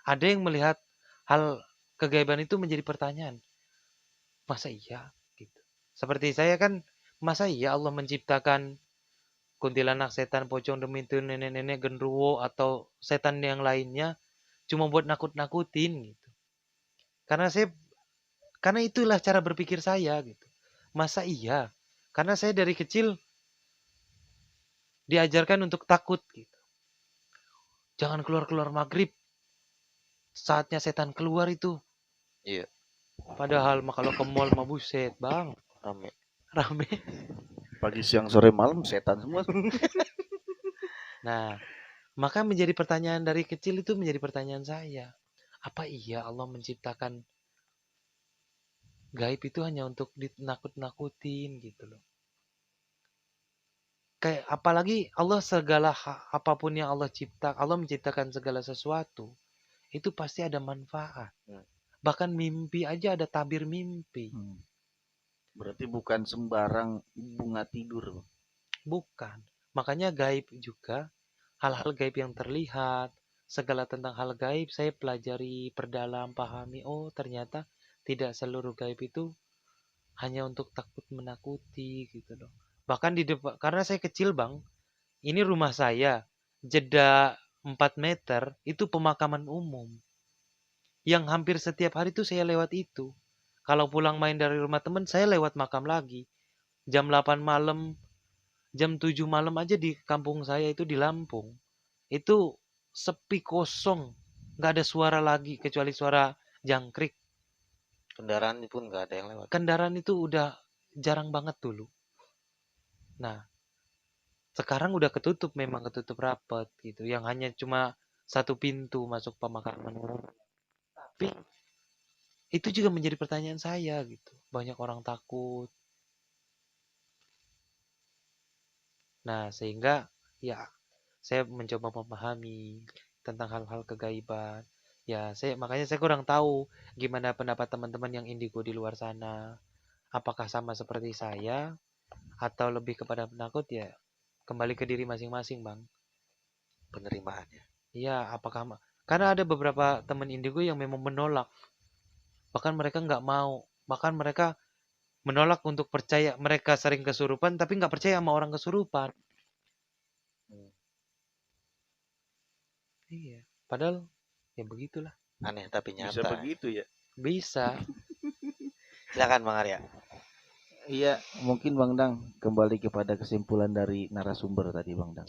ada yang melihat hal kegaiban itu menjadi pertanyaan. Masa iya? Gitu. Seperti saya kan, masa iya Allah menciptakan kuntilanak, setan, pocong, demintu, nenek-nenek, genderuwo, atau setan yang lainnya cuma buat nakut-nakutin gitu. Karena itulah cara berpikir saya gitu. Masa iya? Karena saya dari kecil diajarkan untuk takut gitu. Jangan keluar-keluar maghrib. Saatnya setan keluar itu. Iya, Padahal kalau ke mall mah buset, Bang. rame. Rame. Pagi, siang, sore, malam setan semua. Nah, maka menjadi pertanyaan dari kecil itu menjadi pertanyaan saya. Apa iya Allah menciptakan gaib itu hanya untuk dinakut-nakutin gitu loh. Kayak apalagi Allah apapun yang Allah menciptakan segala sesuatu, itu pasti ada manfaat. Bahkan mimpi aja ada tabir mimpi. Berarti bukan sembarang bunga tidur. Bukan. Makanya gaib juga, hal-hal gaib yang terlihat, segala tentang hal gaib saya pelajari, perdalam, pahami. Oh, ternyata tidak seluruh gaib itu hanya untuk takut menakuti gitu loh. Bahkan di depan, karena saya kecil Bang, ini rumah saya, jeda 4 meter, itu pemakaman umum. Yang hampir setiap hari itu saya lewat itu. Kalau pulang main dari rumah teman, saya lewat makam lagi. Jam 8 malam, jam 7 malam aja di kampung saya itu di Lampung. Itu sepi kosong. Nggak ada suara lagi, kecuali suara jangkrik. Kendaraan pun nggak ada yang lewat. Kendaraan itu udah jarang banget dulu. Nah, sekarang udah memang ketutup rapat gitu. Yang hanya cuma satu pintu masuk pemakaman. Tapi itu juga menjadi pertanyaan saya gitu. Banyak orang takut. Nah, sehingga ya saya mencoba memahami tentang hal-hal kegaiban. Ya, makanya saya kurang tahu gimana pendapat teman-teman yang indigo di luar sana. Apakah sama seperti saya atau lebih kepada penakut ya? Kembali ke diri masing-masing, Bang. Penerimaannya. Iya, karena ada beberapa teman indigo yang memang menolak. Bahkan mereka nggak mau. Bahkan mereka menolak untuk percaya. Mereka sering kesurupan, tapi nggak percaya sama orang kesurupan. Iya, padahal ya begitulah. Aneh tapi nyata. Bisa begitu ya? Bisa. Silakan Bang Arya. Iya, mungkin Bang Dang kembali kepada kesimpulan dari narasumber tadi Bang Dang.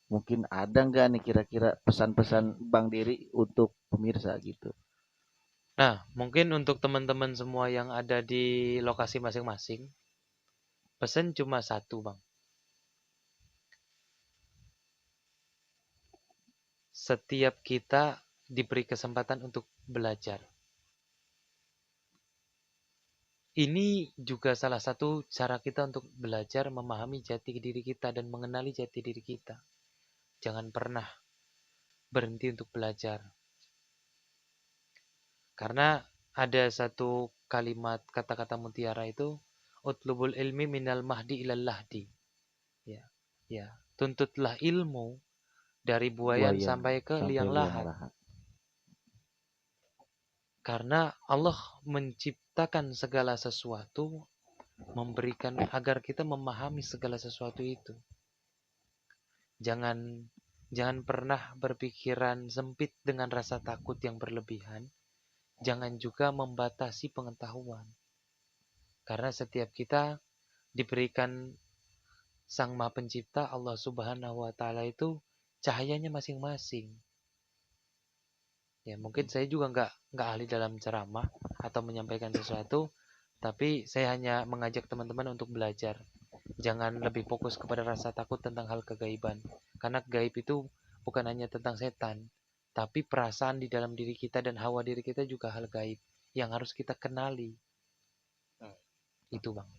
Mungkin ada nggak nih kira-kira pesan-pesan Bang Diri untuk pemirsa gitu? Nah, mungkin untuk teman-teman semua yang ada di lokasi masing-masing, pesan cuma satu, Bang. Setiap kita diberi kesempatan untuk belajar. Ini juga salah satu cara kita untuk belajar memahami jati diri kita dan mengenali jati diri kita. Jangan pernah berhenti untuk belajar. Karena ada satu kalimat kata-kata mutiara itu, utlubul ilmi minal mahdi ilal lahdi. Ya, tuntutlah ilmu dari buayan sampai ke liang lahat. Karena Allah menciptakan segala sesuatu, memberikan agar kita memahami segala sesuatu itu. Jangan pernah berpikiran sempit dengan rasa takut yang berlebihan. Jangan juga membatasi pengetahuan. Karena setiap kita diberikan Sang Maha Pencipta Allah Subhanahu wa taala itu cahayanya masing-masing. Ya, mungkin saya juga nggak ahli dalam ceramah atau menyampaikan sesuatu, tapi saya hanya mengajak teman-teman untuk belajar. Jangan lebih fokus kepada rasa takut tentang hal kegaiban. Karena gaib itu bukan hanya tentang setan, tapi perasaan di dalam diri kita dan hawa diri kita juga hal gaib yang harus kita kenali. Itu, Bang.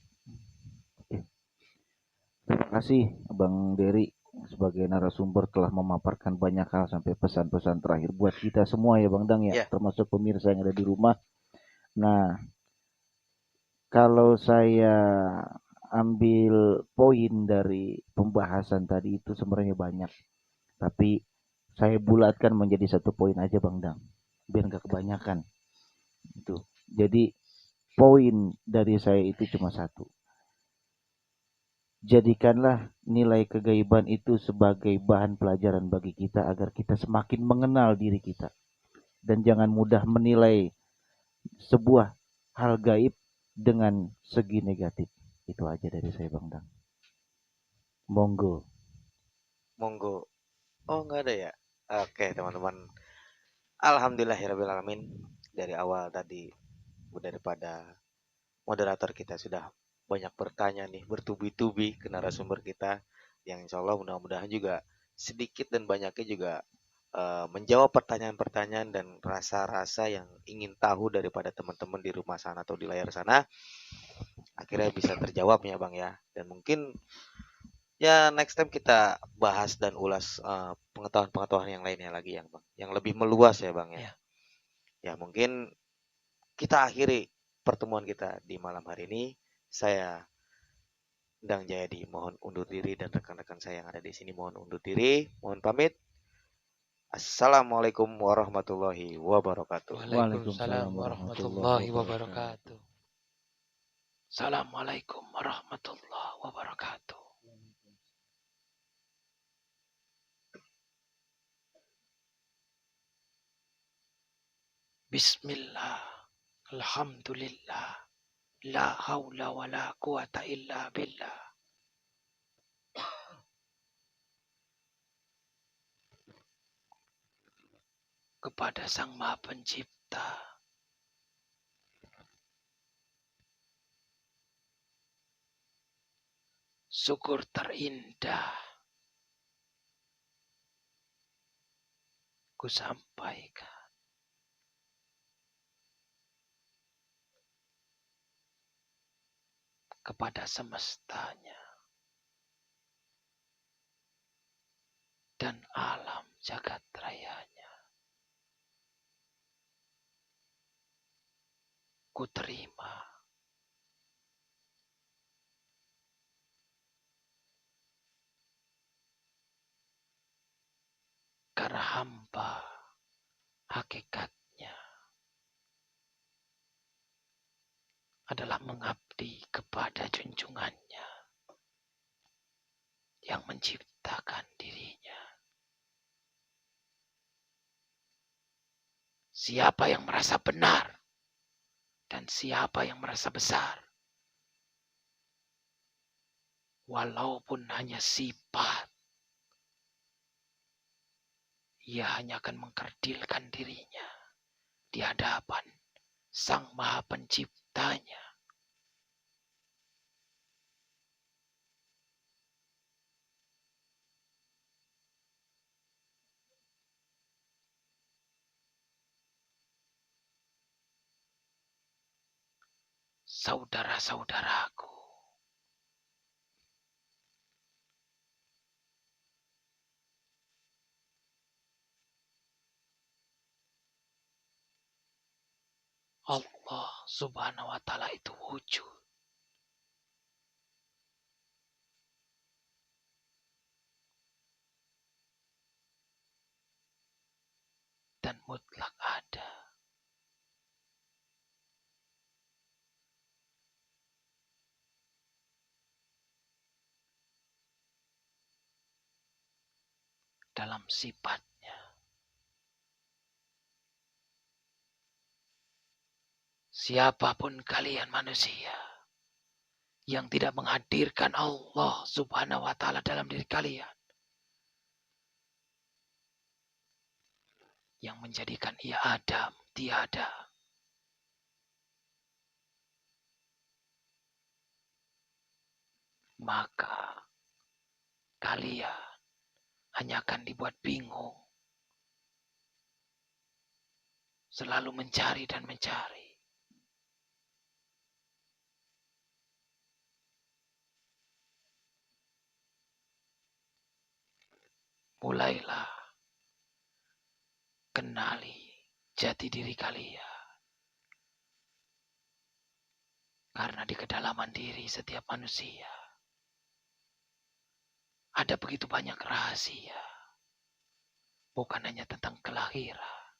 Terima kasih Bang Dery sebagai narasumber telah memaparkan banyak hal sampai pesan-pesan terakhir buat kita semua ya Bang Dang ya, termasuk pemirsa yang ada di rumah. Nah, Kalau saya ambil poin dari pembahasan tadi itu sebenarnya banyak, tapi saya bulatkan menjadi satu poin aja Bang Dang, biar nggak kebanyakan. Itu. Jadi poin dari saya itu cuma satu. Jadikanlah nilai kegaiban itu sebagai bahan pelajaran bagi kita agar kita semakin mengenal diri kita. Dan jangan mudah menilai sebuah hal gaib dengan segi negatif. Itu aja dari saya Bang Dang. Monggo. Monggo. Oh, nggak ada ya? Oke, teman-teman. Alhamdulillahirrahmanirrahim. Dari awal tadi, daripada moderator kita sudah banyak bertanya nih, bertubi-tubi ke narasumber kita, yang insya Allah mudah-mudahan juga sedikit dan banyaknya juga menjawab pertanyaan-pertanyaan dan rasa-rasa yang ingin tahu daripada teman-teman di rumah sana atau di layar sana, akhirnya bisa terjawab ya Bang ya. Dan mungkin ya next time kita bahas dan ulas pengetahuan-pengetahuan yang lainnya lagi yang Bang, yang lebih meluas ya Bang ya. Ya. Ya mungkin kita akhiri pertemuan kita di malam hari ini. Saya Dang Jayadi mohon undur diri dan rekan-rekan saya yang ada di sini mohon undur diri, mohon pamit. Assalamualaikum warahmatullahi wabarakatuh. Waalaikumsalam warahmatullahi wabarakatuh. Assalamualaikum warahmatullahi wabarakatuh. Bismillah. Alhamdulillah. La haula wa la quwata illa billah. Kepada Sang Maha Pencipta, syukur terindah ku sampaikan. Kepada semestanya dan alam jagat rayanya. Ku terima karena hamba hakikatnya adalah mengabdi kepada junjungannya yang menciptakan dirinya. Siapa yang merasa benar dan siapa yang merasa besar, walaupun hanya sifat, ia hanya akan mengkerdilkan dirinya di hadapan Sang Maha Penciptanya. Saudara-saudaraku, Allah Subhanahu wa Ta'ala itu wujud. Dan mutlak ada. Dalam sifatnya. Siapapun kalian manusia yang tidak menghadirkan Allah Subhanahu wa Ta'ala dalam diri kalian, yang menjadikan ia Adam tiada, maka kalian hanya akan dibuat bingung, selalu mencari dan mencari. Mulailah kenali jati diri kalian. Karena Karena di kedalaman diri setiap manusia ada begitu banyak rahasia. Bukan hanya tentang kelahiran.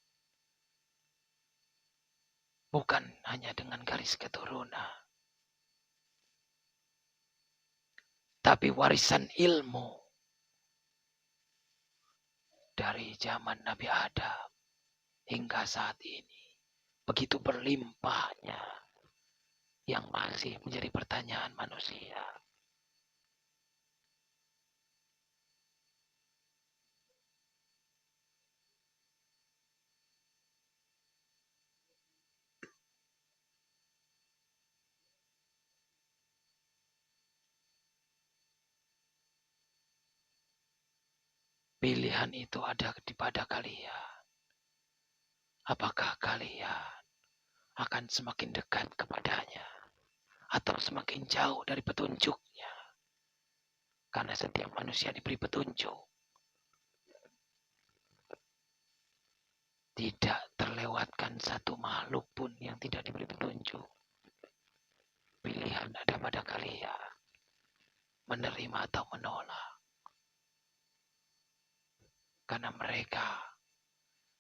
Bukan hanya dengan garis keturunan. Tapi warisan ilmu. Dari zaman Nabi Adam hingga saat ini. Begitu berlimpahnya. Yang masih menjadi pertanyaan manusia. Pilihan itu ada pada kalian. Apakah kalian akan semakin dekat kepadanya atau semakin jauh dari petunjuknya? Karena setiap manusia diberi petunjuk. Tidak terlewatkan satu makhluk pun yang tidak diberi petunjuk. Pilihan ada pada kalian. Menerima atau menolak. Karena mereka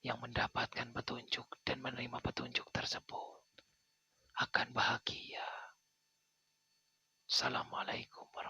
yang mendapatkan petunjuk dan menerima petunjuk tersebut akan bahagia. Assalamualaikum warahmatullahi wabarakatuh.